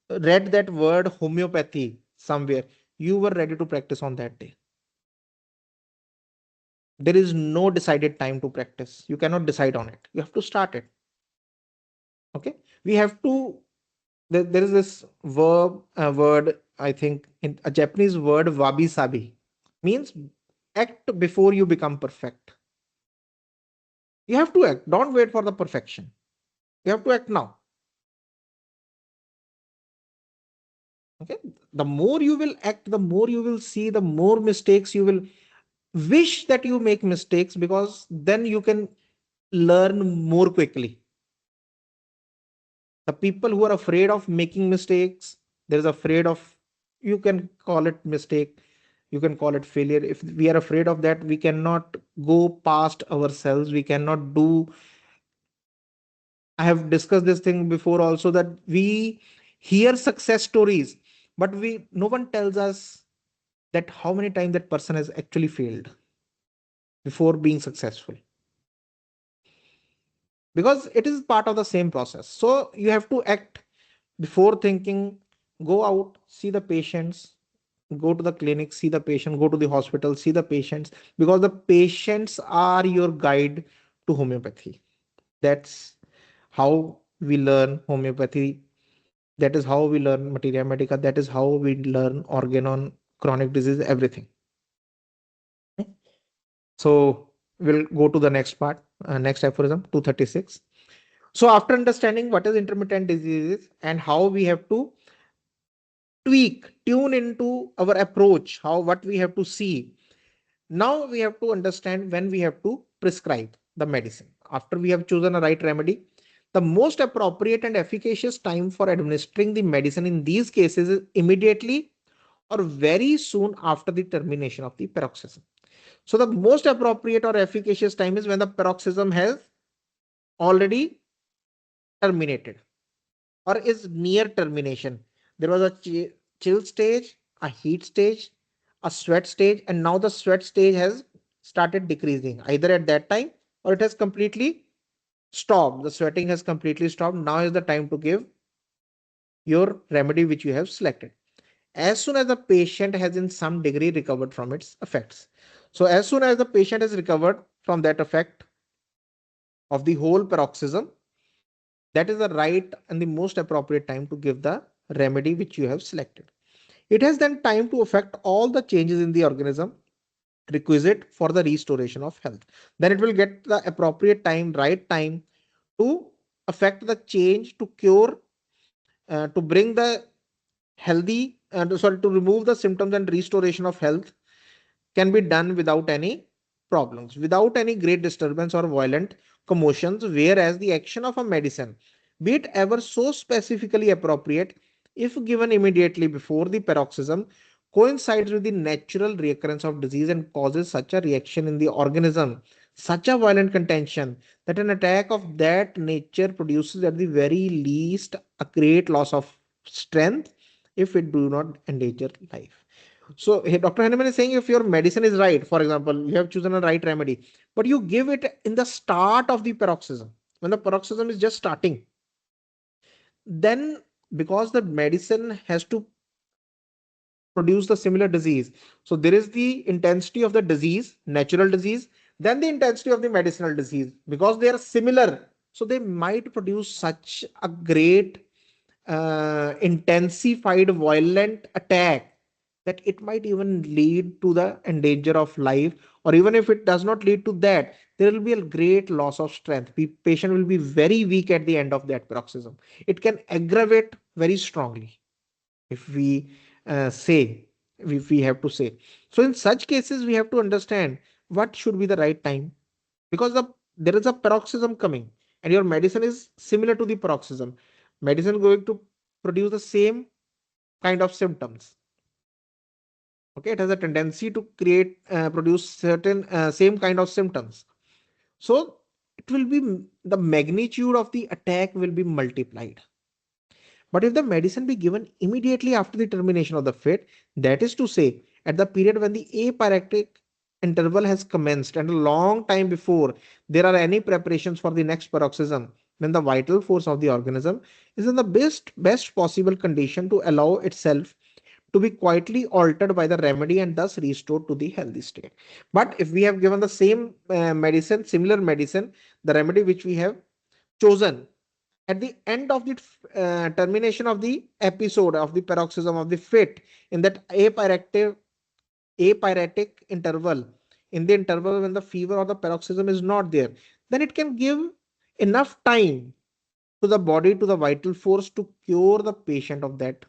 read that word homeopathy somewhere, you were ready to practice on that day. There is no decided time to practice. You cannot decide on it. You have to start it. Okay. We have to, there is this word, I think, in a Japanese word, wabi sabi, means act before you become perfect. You have to act. Don't wait for the perfection. You have to act now. Okay. The more you will act, the more you will see, the more mistakes you will wish that you make mistakes, because then you can learn more quickly. The people who are afraid of making mistakes, there is afraid of, you can call it mistake, you can call it failure. If we are afraid of that, we cannot go past ourselves, we cannot do. I have discussed this thing before also, that we hear success stories, but we, no one tells us that how many times that person has actually failed before being successful, because it is part of the same process. So you have to act before thinking. Go out, see the patients, go to the clinic, see the patient, go to the hospital, see the patients, because the patients are your guide to homeopathy. That's how we learn homeopathy. That is how we learn materia medica. That is how we learn organon, chronic disease, everything. So we'll go to the next part, next aphorism, 236. So after understanding what is intermittent diseases and how we have to tune into our approach, how what we have to see, now we have to understand when we have to prescribe the medicine. After we have chosen a right remedy, the most appropriate and efficacious time for administering the medicine in these cases is immediately or very soon after the termination of the paroxysm. So the most appropriate or efficacious time is when the paroxysm has already terminated or is near termination. There was a chill stage, a heat stage, a sweat stage, and now the sweat stage has started decreasing either at that time or it has completely stopped. The sweating has completely stopped. Now is the time to give your remedy which you have selected. As soon as the patient has in some degree recovered from its effects. So as soon as the patient has recovered from that effect of the whole paroxysm, that is the right and the most appropriate time to give the remedy which you have selected. It has then time to affect all the changes in the organism requisite for the restoration of health. Then it will get the appropriate time, right time to affect the change, to cure, to bring the healthy, sorry, to remove the symptoms and restoration of health can be done without any problems, without any great disturbance or violent commotions, whereas the action of a medicine, be it ever so specifically appropriate, if given immediately before the paroxysm, coincides with the natural recurrence of disease and causes such a reaction in the organism, such a violent contention, that an attack of that nature produces at the very least a great loss of strength if it do not endanger life. So Dr. Henneman is saying, if your medicine is right, for example, you have chosen a right remedy, but you give it in the start of the paroxysm, when the paroxysm is just starting, then because the medicine has to produce the similar disease. So there is the intensity of the disease, natural disease, then the intensity of the medicinal disease. Because they are similar, so they might produce such a great intensified violent attack that it might even lead to the endanger of life, or even if it does not lead to that, there will be a great loss of strength. The patient will be very weak at the end of that paroxysm. It can aggravate very strongly if we say, if we have to say. So in such cases we have to understand what should be the right time, because the there is a paroxysm coming and your medicine is similar to the paroxysm, medicine is going to produce the same kind of symptoms. Okay, it has a tendency to create produce certain same kind of symptoms. So it will be the magnitude of the attack will be multiplied. But if the medicine be given immediately after the termination of the fit, that is to say, at the period when the apyrectic interval has commenced and a long time before there are any preparations for the next paroxysm, when the vital force of the organism is in the best possible condition to allow itself to be quietly altered by the remedy and thus restored to the healthy state. But if we have given the same medicine, similar medicine, the remedy which we have chosen at the end of the termination of the episode of the paroxysm of the fit, in that apyretic interval, in the interval when the fever or the paroxysm is not there, then it can give enough time to the body, to the vital force to cure the patient of that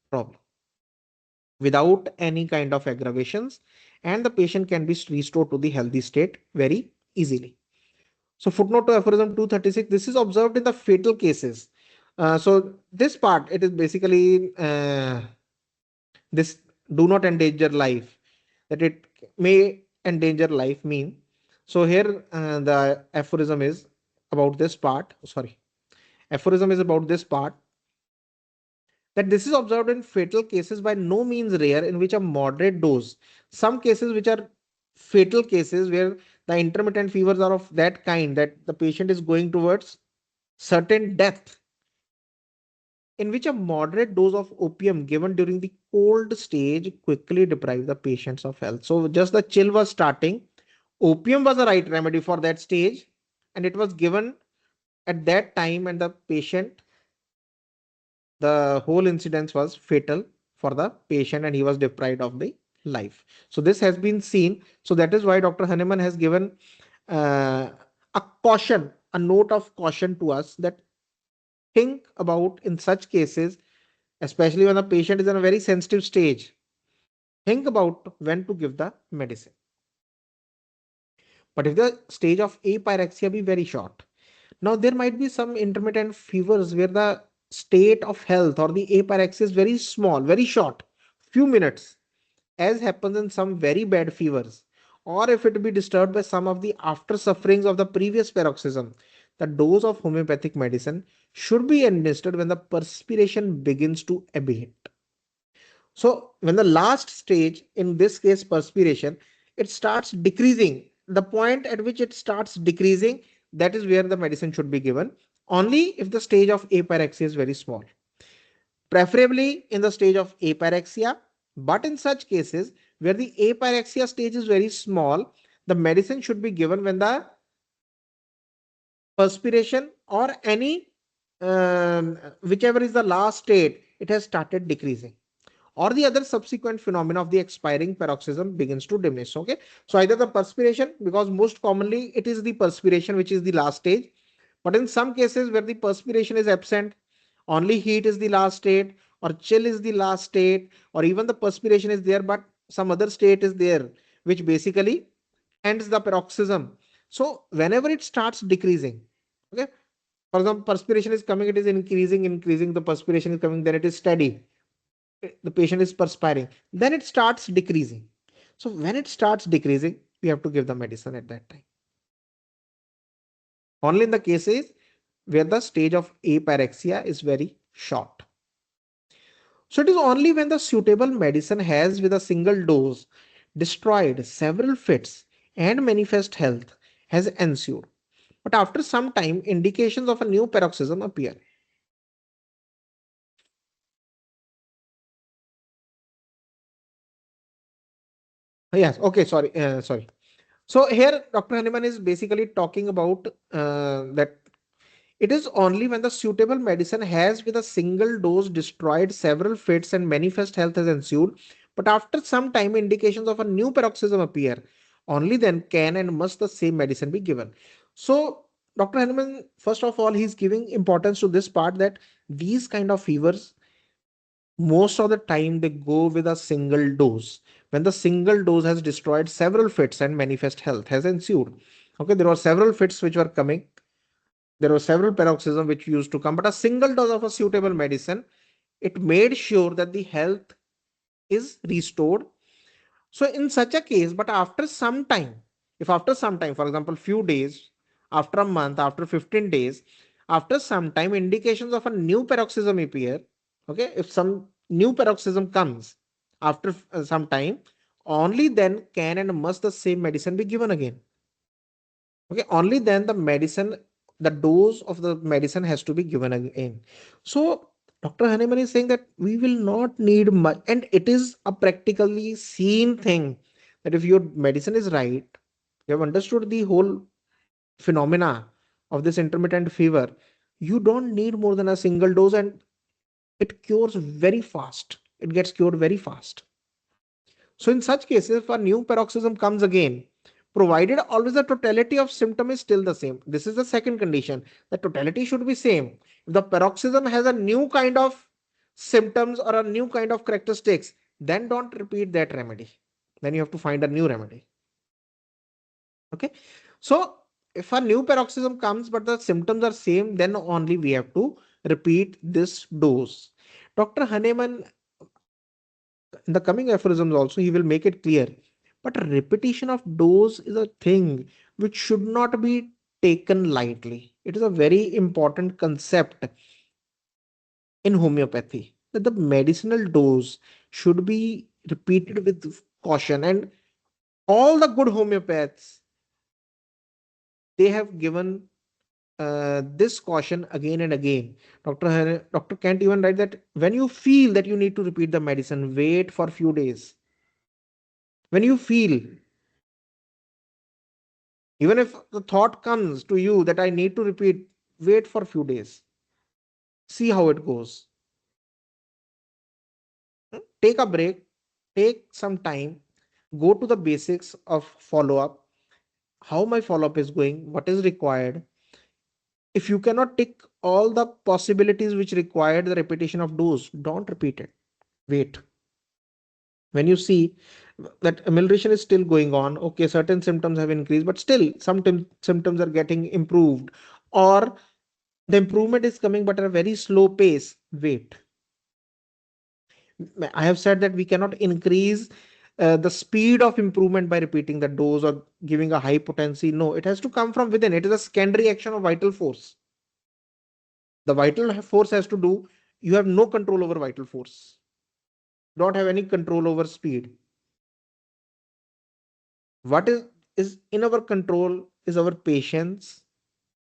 problem without any kind of aggravations, and the patient can be restored to the healthy state very easily. So footnote to aphorism 236, this is observed in the fatal cases. So this part, it is basically this do not endanger life, that it may endanger life mean. So here the aphorism is about this part. Sorry, aphorism is about this part, that this is observed in fatal cases by no means rare, in which a moderate dose, some cases which are fatal cases where the intermittent fevers are of that kind that the patient is going towards certain death, in which a moderate dose of opium given during the cold stage quickly deprive the patients of health. So just the chill was starting, opium was the right remedy for that stage, and it was given at that time, and the patient, the whole incidence was fatal for the patient and he was deprived of the life. So this has been seen. So that is why Dr. Hahnemann has given a caution, a note of caution to us, that think about in such cases, especially when the patient is in a very sensitive stage, think about when to give the medicine. But if the stage of apyrexia be very short, now there might be some intermittent fevers where the state of health or the apyrexia is very small, very short, few minutes, as happens in some very bad fevers, or if it be disturbed by some of the after sufferings of the previous paroxysm, the dose of homeopathic medicine should be administered when the perspiration begins to abate. So when the last stage, in this case perspiration, it starts decreasing, the point at which it starts decreasing, that is where the medicine should be given, only if the stage of apyrexia is very small, preferably in the stage of apyrexia. But in such cases where the apyrexia stage is very small, the medicine should be given when the perspiration or any whichever is the last state, it has started decreasing, or the other subsequent phenomena of the expiring paroxysm begins to diminish. Okay, so either the perspiration, because most commonly it is the perspiration which is the last stage, but in some cases where the perspiration is absent, only heat is the last state, or chill is the last state, or even the perspiration is there but some other state is there, which basically ends the paroxysm. So whenever it starts decreasing, okay, for example, perspiration is coming, it is increasing, the perspiration is coming, then it is steady, the patient is perspiring, then it starts decreasing. So when it starts decreasing, we have to give the medicine at that time, only in the cases where the stage of apyrexia is very short. So it is only when the suitable medicine has with a single dose destroyed several fits and manifest health has ensued, but after some time indications of a new paroxysm appear. Yes, okay, sorry. So here Dr. Hahnemann is basically talking about that it is only when the suitable medicine has with a single dose destroyed several fits and manifest health has ensued, but after some time indications of a new paroxysm appear, only then can and must the same medicine be given. So Dr. Hahnemann, first of all, he's giving importance to this part, that these kind of fevers, most of the time they go with a single dose when the single dose has destroyed several fits and manifest health has ensued. Okay, there were several fits which were coming. There were several paroxysms which used to come, but a single dose of a suitable medicine, it made sure that the health is restored. So in such a case, but after some time, if after some time, for example, few days, after a month, after 15 days, after some time, indications of a new paroxysm appear. Okay, if some new paroxysm comes after some time, only then can and must the same medicine be given again. Okay, only then the dose of the medicine has to be given again. So Dr. Hahnemann is saying that we will not need much, and it is a practically seen thing that if your medicine is right, you have understood the whole phenomena of this intermittent fever, you don't need more than a single dose, and it cures very fast. It gets cured very fast. So in such cases, if a new paroxysm comes again, provided always the totality of symptom is still the same. This is the second condition. The totality should be same. If the paroxysm has a new kind of symptoms or a new kind of characteristics, then don't repeat that remedy. Then you have to find a new remedy. Okay. So if a new paroxysm comes but the symptoms are same, then only we have to repeat this dose. Dr. Hahnemann, in the coming aphorisms also, he will make it clear. But repetition of dose is a thing which should not be taken lightly. It is a very important concept in homeopathy that the medicinal dose should be repeated with caution. And all the good homeopaths, they have given this caution again and again. Dr. Kent even write that when you feel that you need to repeat the medicine, wait for few days. When you feel, even if the thought comes to you that I need to repeat, wait for a few days. See how it goes. Take a break, take some time, go to the basics of follow up, how my follow up is going, what is required. If you cannot tick all the possibilities which require the repetition of dose, don't repeat it. Wait. When you see that amelioration is still going on, okay, certain symptoms have increased, but still some symptoms are getting improved, or the improvement is coming but at a very slow pace, wait. I have said that we cannot increase the speed of improvement by repeating the dose or giving a high potency. No, it has to come from within. It is a secondary action of vital force. The vital force has to do, you have no control over vital force, don't have any control over speed. What is in our control is our patience,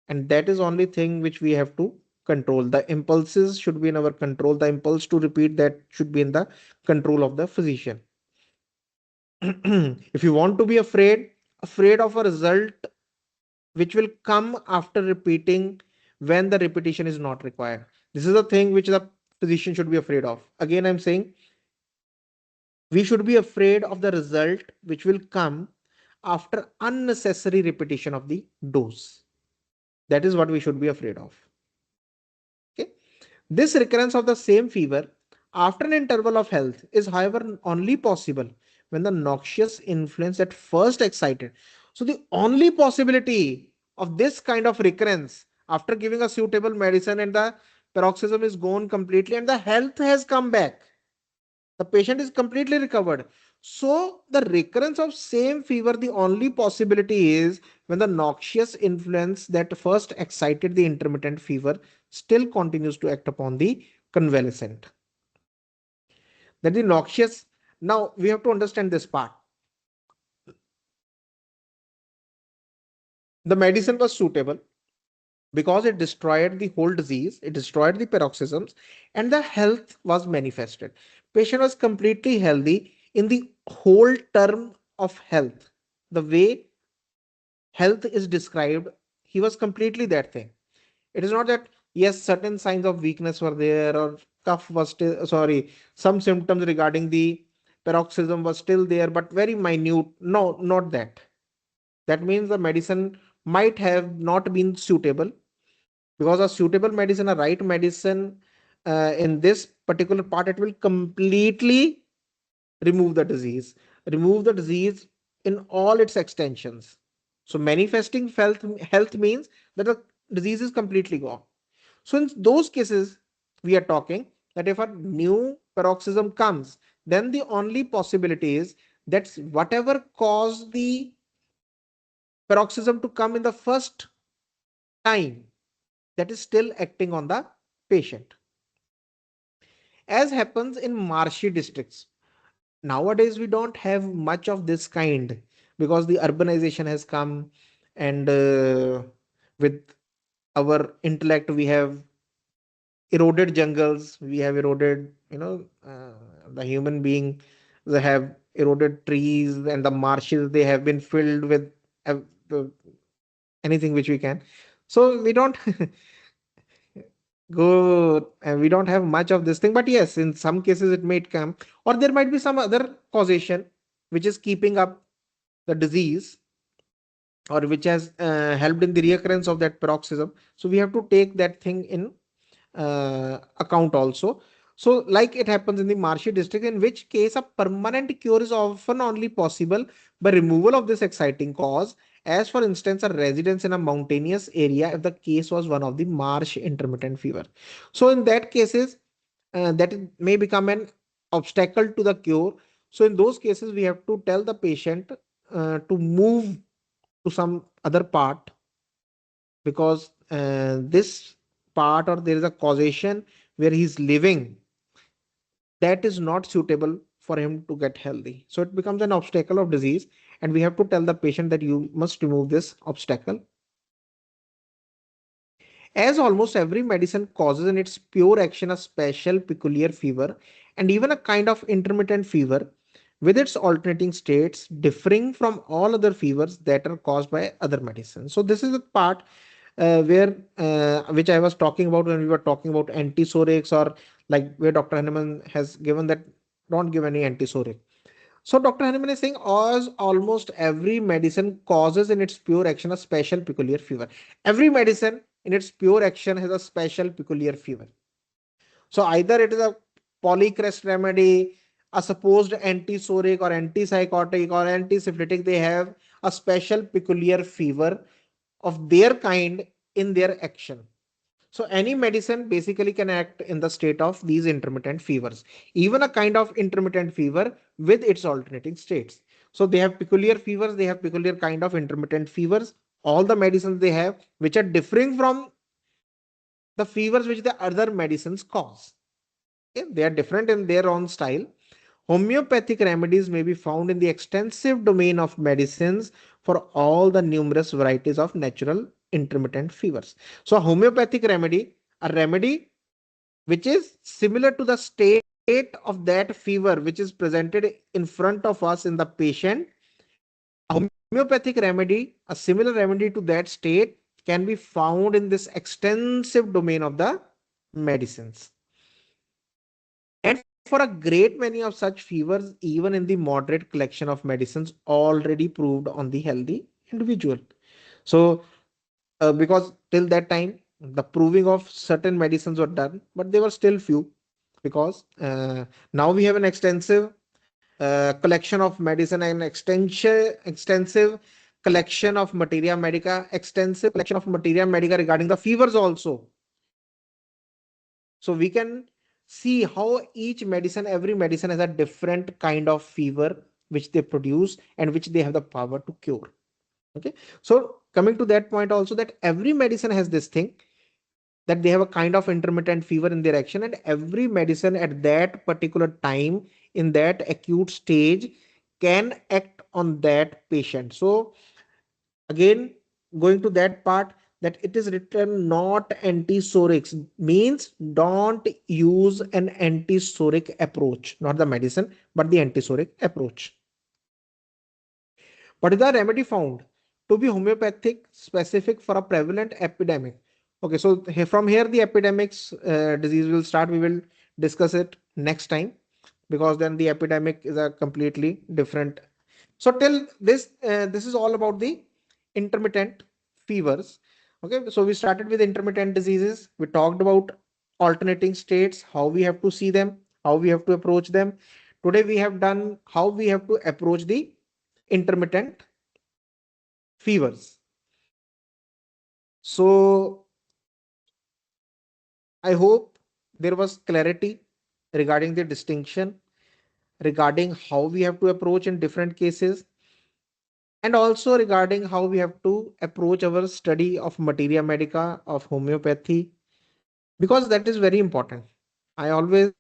and that is only thing which we have to control. The impulses should be in our control. The impulse to repeat, that should be in the control of the physician. If you want to be afraid of a result which will come after repeating, when the repetition is not required, this is the thing which the physician should be afraid of. Again, I'm saying we should be afraid of the result which will come after unnecessary repetition of the dose. That is what we should be afraid of. Okay. This recurrence of the same fever after an interval of health is, however, only possible when the noxious influence at first excited. So, the only possibility of this kind of recurrence after giving a suitable medicine and the paroxysm is gone completely and the health has come back, the patient is completely recovered. So, the recurrence of same fever, the only possibility is when the noxious influence that first excited the intermittent fever still continues to act upon the convalescent. That the noxious, now we have to understand this part. The medicine was suitable because it destroyed the whole disease, it destroyed the paroxysms, and the health was manifested. Patient was completely healthy in the whole term of health. The way health is described, he was completely that thing. It is not that, yes, certain signs of weakness were there, or cough was still, sorry, some symptoms regarding the paroxysm was still there, but very minute. No, not that. That means the medicine might have not been suitable, because a suitable medicine, a right medicine, in this particular part, it will completely remove the disease in all its extensions. So manifesting health means that the disease is completely gone. So in those cases, we are talking that if a new paroxysm comes, then the only possibility is that whatever caused the paroxysm to come in the first time, that is still acting on the patient. As happens in marshy districts, nowadays we don't have much of this kind because the urbanization has come, and with our intellect we have eroded jungles, we have eroded, the human being, they have eroded trees, and the marshes, they have been filled with uh, uh, anything which we can. So we don't go, and we don't have much of this thing. But yes, in some cases it might come, or there might be some other causation which is keeping up the disease, or which has helped in the reoccurrence of that paroxysm. So we have to take that thing in account also. So, like it happens in the marshy district, in which case a permanent cure is often only possible by removal of this exciting cause. As for instance, a residence in a mountainous area, if the case was one of the marsh intermittent fever. So, in that cases, that may become an obstacle to the cure. So, in those cases, we have to tell the patient to move to some other part, because this part, or there is a causation where he's living, that is not suitable for him to get healthy. So it becomes an obstacle of disease, and we have to tell the patient that you must remove this obstacle. As almost every medicine causes in its pure action a special peculiar fever, and even a kind of intermittent fever with its alternating states differing from all other fevers that are caused by other medicines. So this is the part where which I was talking about when we were talking about antisorics, or like where Dr. Hanneman has given that don't give any antisoric. So Dr. Hanneman is saying as almost every medicine causes in its pure action a special peculiar fever. Every medicine in its pure action has a special peculiar fever. So either it is a polycrest remedy, a supposed antisoric or antipsychotic or antisyphilitic, they have a special peculiar fever of their kind in their action. So any medicine basically can act in the state of these intermittent fevers, even a kind of intermittent fever with its alternating states. So they have peculiar fevers, they have peculiar kind of intermittent fevers. All the medicines they have, which are differing from the fevers which the other medicines cause. Okay? They are different in their own style. Homeopathic remedies may be found in the extensive domain of medicines for all the numerous varieties of natural intermittent fevers. So, a homeopathic remedy, a remedy which is similar to the state of that fever which is presented in front of us in the patient. A homeopathic remedy, a similar remedy to that state, can be found in this extensive domain of the medicines. And for a great many of such fevers, even in the moderate collection of medicines already proved on the healthy individual. So, because till that time, the proving of certain medicines were done, but they were still few, because now we have an extensive collection of medicine and extensive collection of materia medica, extensive collection of materia medica regarding the fevers also. So we can see how each medicine, every medicine has a different kind of fever which they produce and which they have the power to cure. Okay. So coming to that point also, that every medicine has this thing, that they have a kind of intermittent fever in their action, and every medicine at that particular time in that acute stage can act on that patient. So again, going to that part, that it is written not antisorics, means don't use an antisoric approach, not the medicine but the antisoric approach. What is the remedy found to be homeopathic specific for a prevalent epidemic? Okay, so from here the epidemics disease will start. We will discuss it next time, because then the epidemic is a completely different. So till this is all about the intermittent fevers. Okay, so we started with intermittent diseases. We talked about alternating states, how we have to see them, how we have to approach them. Today we have done how we have to approach the intermittent fevers. So I hope there was clarity regarding the distinction, regarding how we have to approach in different cases, and also regarding how we have to approach our study of materia medica, of homeopathy, because that is very important. I always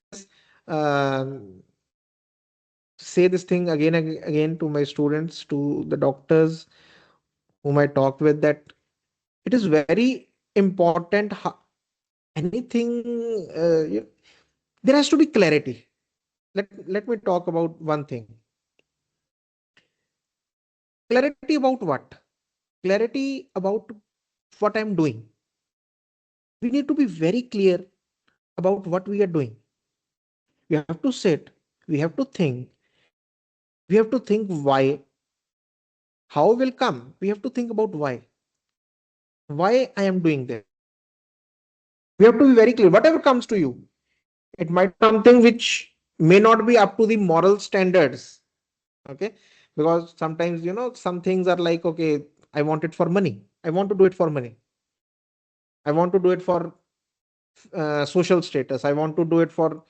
say this thing again and again to my students, to the doctors whom I talk with, that it is very important. Anything, there has to be clarity. Let me talk about one thing. Clarity about what? Clarity about what I'm doing. We need to be very clear about what we are doing. We have to sit, we have to think, we have to think why. How will come? We have to think about why. Why I am doing this. We have to be very clear. Whatever comes to you, it might be something which may not be up to the moral standards. Okay. Because sometimes, some things are like, okay, I want it for money. I want to do it for money. I want to do it for social status. I want to do it for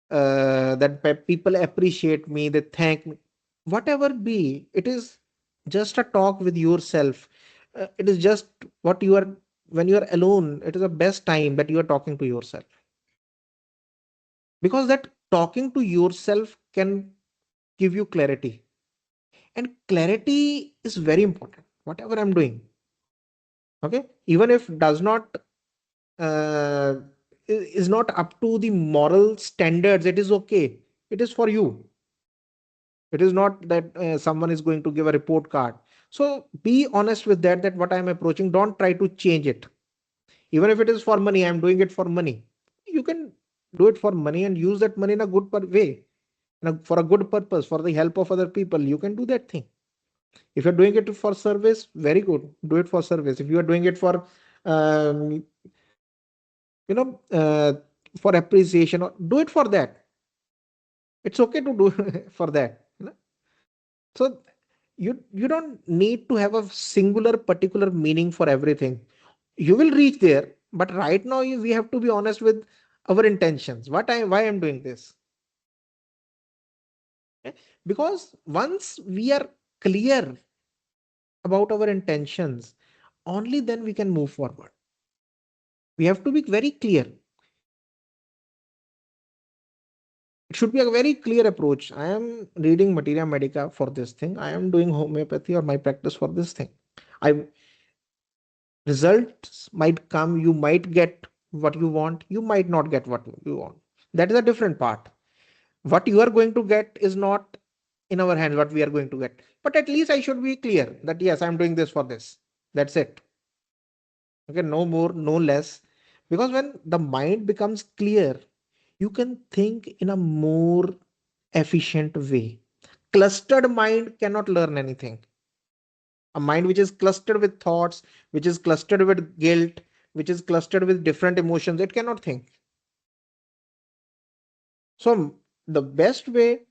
that people appreciate me, they thank me. Whatever be, it is just a talk with yourself. It is just what you are, when you are alone, it is the best time that you are talking to yourself. Because that talking to yourself can give you clarity. And clarity is very important. Whatever I'm doing, okay, even if does not uh, is not up to the moral standards, it is okay. It is for you. It is not that someone is going to give a report card. So be honest with that, that what I am approaching, don't try to change it. Even if it is for money, I am doing it for money. You can do it for money and use that money in a good way, for a good purpose, for the help of other people. You can do that thing. If you're doing it for service, very good. Do it for service. If you are doing it um, you know, uh, for appreciation, do it for that. It's okay to do for that. So you don't need to have a singular particular meaning for everything. You will reach there, but right now we have to be honest with our intentions. Why I'm doing this. Okay? Because once we are clear about our intentions, only then we can move forward. We have to be very clear. It should be a very clear approach. I am reading materia medica for this thing. I am doing homeopathy or my practice for this thing. I Results might come, you might get what you want, you might not get what you want. That is a different part. What you are going to get is not in our hands, what we are going to get. But at least I should be clear that yes, I'm doing this for this. That's it. Okay, no more, no less. Because when the mind becomes clear, you can think in a more efficient way. Clustered mind cannot learn anything. A mind which is clustered with thoughts, which is clustered with guilt, which is clustered with different emotions, it cannot think. So the best way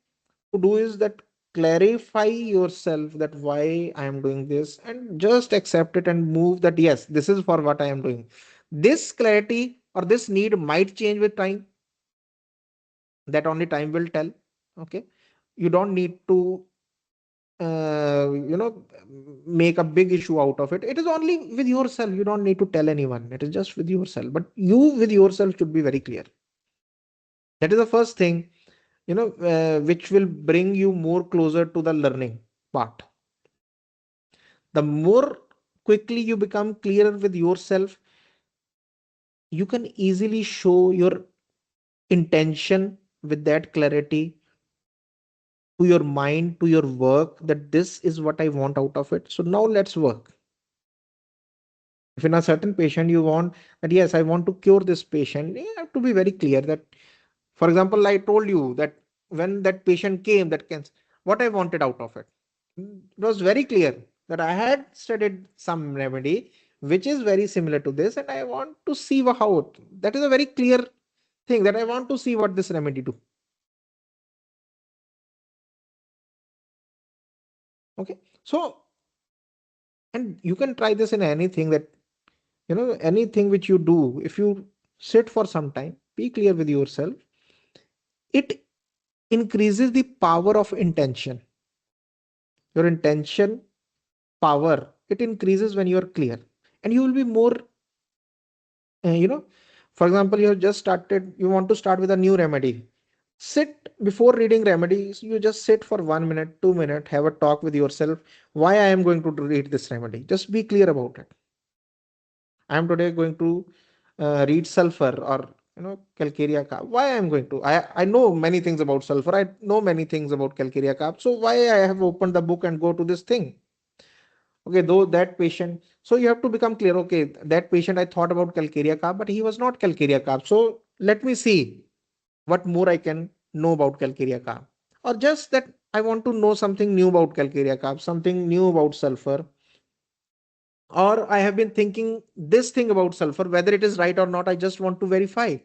to do is that clarify yourself that why I am doing this, and just accept it and move that yes, this is for what I am doing. This clarity or this need might change with time. That only time will tell. Okay. You don't need to make a big issue out of it. It is only with yourself. You don't need to tell anyone. It is just with yourself. But you with yourself should be very clear. That is the first thing, which will bring you more closer to the learning part. The more quickly you become clear with yourself, you can easily show your intention with that clarity to your mind, to your work, that this is what I want out of it. So now let's work. If in a certain patient you want that, yes, I want to cure this patient, you have to be very clear that, for example, I told you that when that patient came, that cancer, what I wanted out of it. It was very clear that I had studied some remedy which is very similar to this, and I want to see how that is a very clear thing, that I want to see what this remedy do. Okay. So And you can try this in anything that, anything which you do. If you sit for some time, be clear with yourself, it increases the power of intention. Your intention power, it increases when you are clear, and you will be more, uh, you know for example, you have just started, you want to start with a new remedy. Sit before reading remedies, you just sit for 1 minute, 2 minutes, have a talk with yourself. Why I am going to read this remedy? Just be clear about it. I am today going to read sulfur, or calcarea carb. Why I am going to? I know many things about sulfur. I know many things about calcarea carb. So why I have opened the book and go to this thing? Okay, though that patient. So you have to become clear. Okay, that patient, I thought about calcarea carb, but he was not calcarea carb. So let me see what more I can know about calcarea carb, or just that I want to know something new about calcarea carb, something new about sulfur, or I have been thinking this thing about sulfur, whether it is right or not. I just want to verify.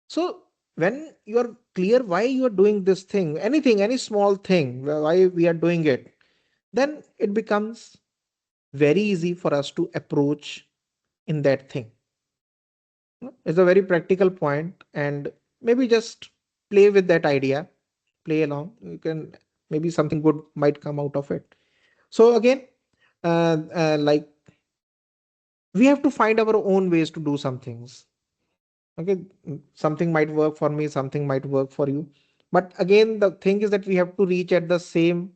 So when you are clear why you are doing this thing, anything, any small thing, why we are doing it, then it becomes very easy for us to approach in that thing. It's a very practical point, and maybe just play with that idea, play along. You can, maybe something good might come out of it. So again, like, we have to find our own ways to do some things. Okay, something might work for me, something might work for you. But again, the thing is that we have to reach at the same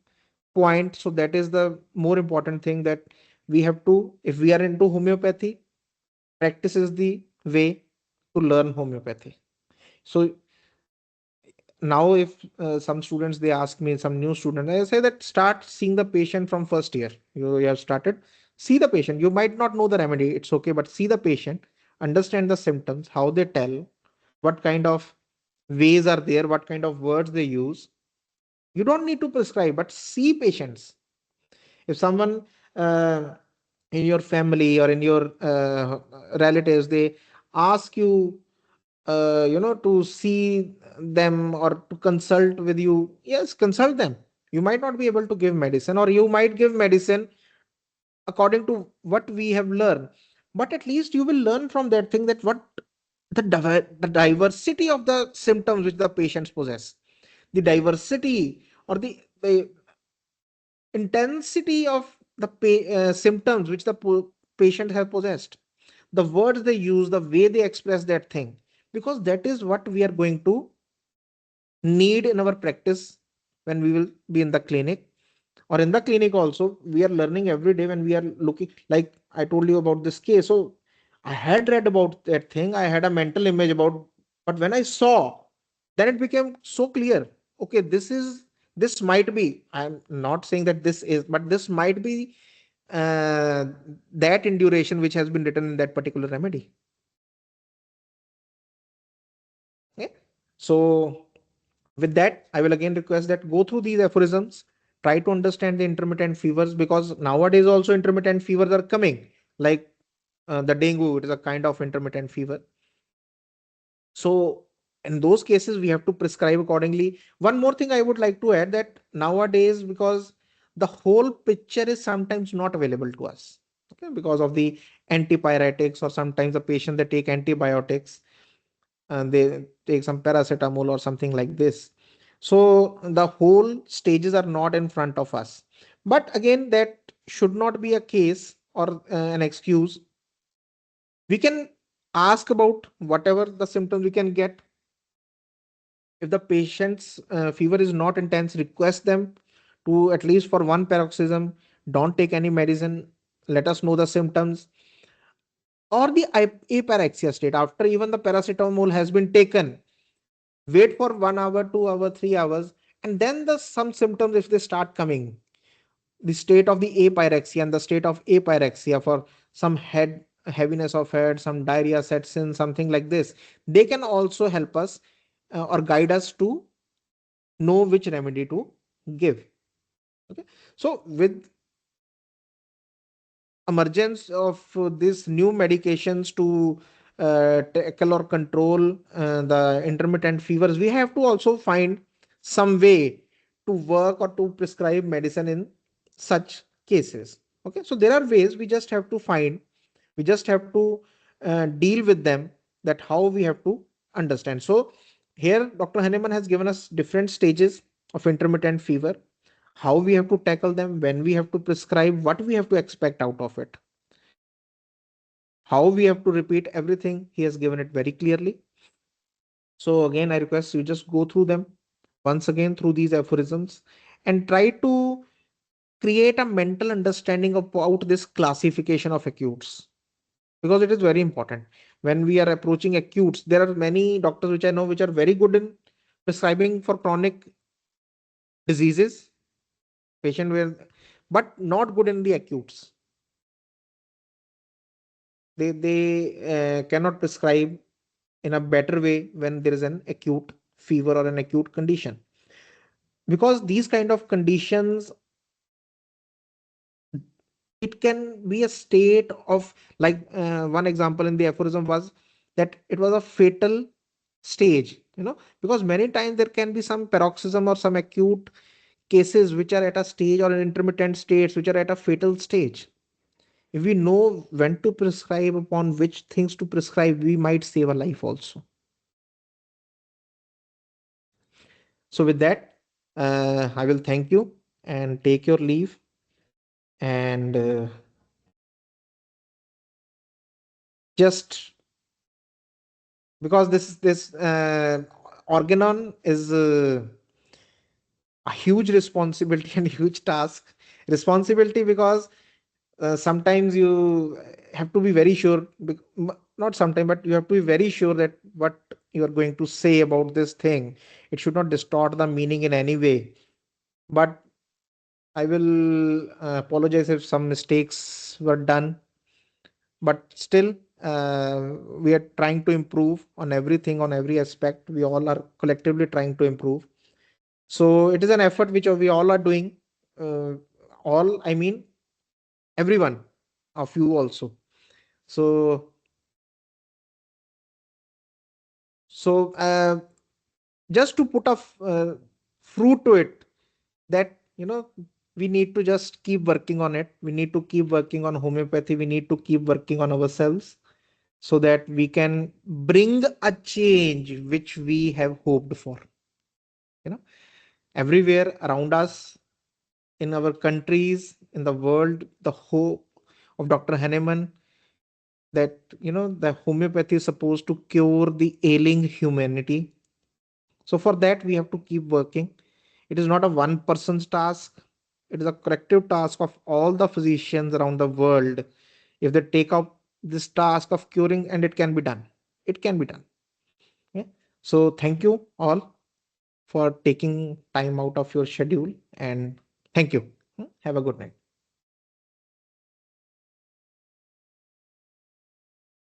point. So that is the more important thing, that we have to, if we are into homeopathy, practice is the way to learn homeopathy. So now if some students, they ask me, some new student, I say that start seeing the patient from first year. You have started, see the patient. You might not know the remedy, it's okay, but see the patient, understand the symptoms, how they tell, what kind of ways are there, what kind of words they use. You don't need to prescribe, but see patients. If someone, uh, in your family or in your relatives, they ask you, to see them or to consult with you, yes, consult them. You might not be able to give medicine, or you might give medicine according to what we have learned, but at least you will learn from that thing, that what the diversity of the symptoms which the patients possess, the diversity, or the intensity of the symptoms which the patient have possessed, the words they use, the way they express that thing, because that is what we are going to need in our practice when we will be in the clinic. Or in the clinic also, we are learning every day when we are looking, like I told you about this case. So I had read about that thing, I had a mental image about, but when I saw, then it became so clear. Okay, this might be, I'm not saying that this is, but this might be uh, that in duration which has been written in that particular remedy. Okay, so with that, I will again request that go through these aphorisms, try to understand the intermittent fevers, because nowadays also intermittent fevers are coming, like the dengue, it is a kind of intermittent fever. So in those cases, we have to prescribe accordingly. One more thing I would like to add, that nowadays, because the whole picture is sometimes not available to us, okay, because of the antipyretics, or sometimes the patient, they take antibiotics and they take some paracetamol or something like this. So the whole stages are not in front of us. But again, that should not be a case or an excuse. We can ask about whatever the symptoms we can get. If the patient's fever is not intense, request them to at least for one paroxysm, don't take any medicine, let us know the symptoms. Or the apyrexia state, after even the paracetamol has been taken, wait for 1 hour, 2 hour, 3 hours, and then the some symptoms, if they start coming, the state of the apyrexia and the state of apyrexia, for some head heaviness of head, some diarrhea sets in, something like this, they can also help us or guide us to know which remedy to give. Okay, so with emergence of these new medications to tackle or control the intermittent fevers, we have to also find some way to work or to prescribe medicine in such cases. Okay, so there are ways, we just have to find, we just have to deal with them, that how we have to understand. So here Dr. Hahnemann has given us different stages of intermittent fever, how we have to tackle them, when we have to prescribe, what we have to expect out of it, how we have to repeat everything. He has given it very clearly. So again, I request you just go through them once again through these aphorisms and try to create a mental understanding about this classification of acutes, because it is very important. When we are approaching acutes, there are many doctors which I know which are very good in prescribing for chronic diseases, patient where, but not good in the acutes. They cannot prescribe in a better way when there is an acute fever or an acute condition, because these kind of conditions, it can be a state of, like one example in the aphorism was that it was a fatal stage, because many times there can be some paroxysm or some acute cases which are at a stage, or an intermittent states which are at a fatal stage. If we know when to prescribe, upon which things to prescribe, we might save a life also. So with that, I will thank you and take your leave. And just because this organon is a huge responsibility and huge task. Responsibility because sometimes you have to be very sure, not sometimes, but you have to be very sure that what you are going to say about this thing, it should not distort the meaning in any way. But I will apologize if some mistakes were done, but still we are trying to improve on everything, on every aspect. We all are collectively trying to improve. So it is an effort which we all are doing. uh, all, I mean, everyone of you also. So so just to put a fruit to it, that we need to just keep working on it, we need to keep working on homeopathy, we need to keep working on ourselves, so that we can bring a change which we have hoped for, you know everywhere around us, in our countries, in the world. The hope of Dr. Hahnemann, that the homeopathy is supposed to cure the ailing humanity. So for that we have to keep working. It is not a one person's task, it is a collective task of all the physicians around the world. If they take up this task of curing, and it can be done, it can be done. Yeah. So thank you all for taking time out of your schedule, and thank you. Have a good night.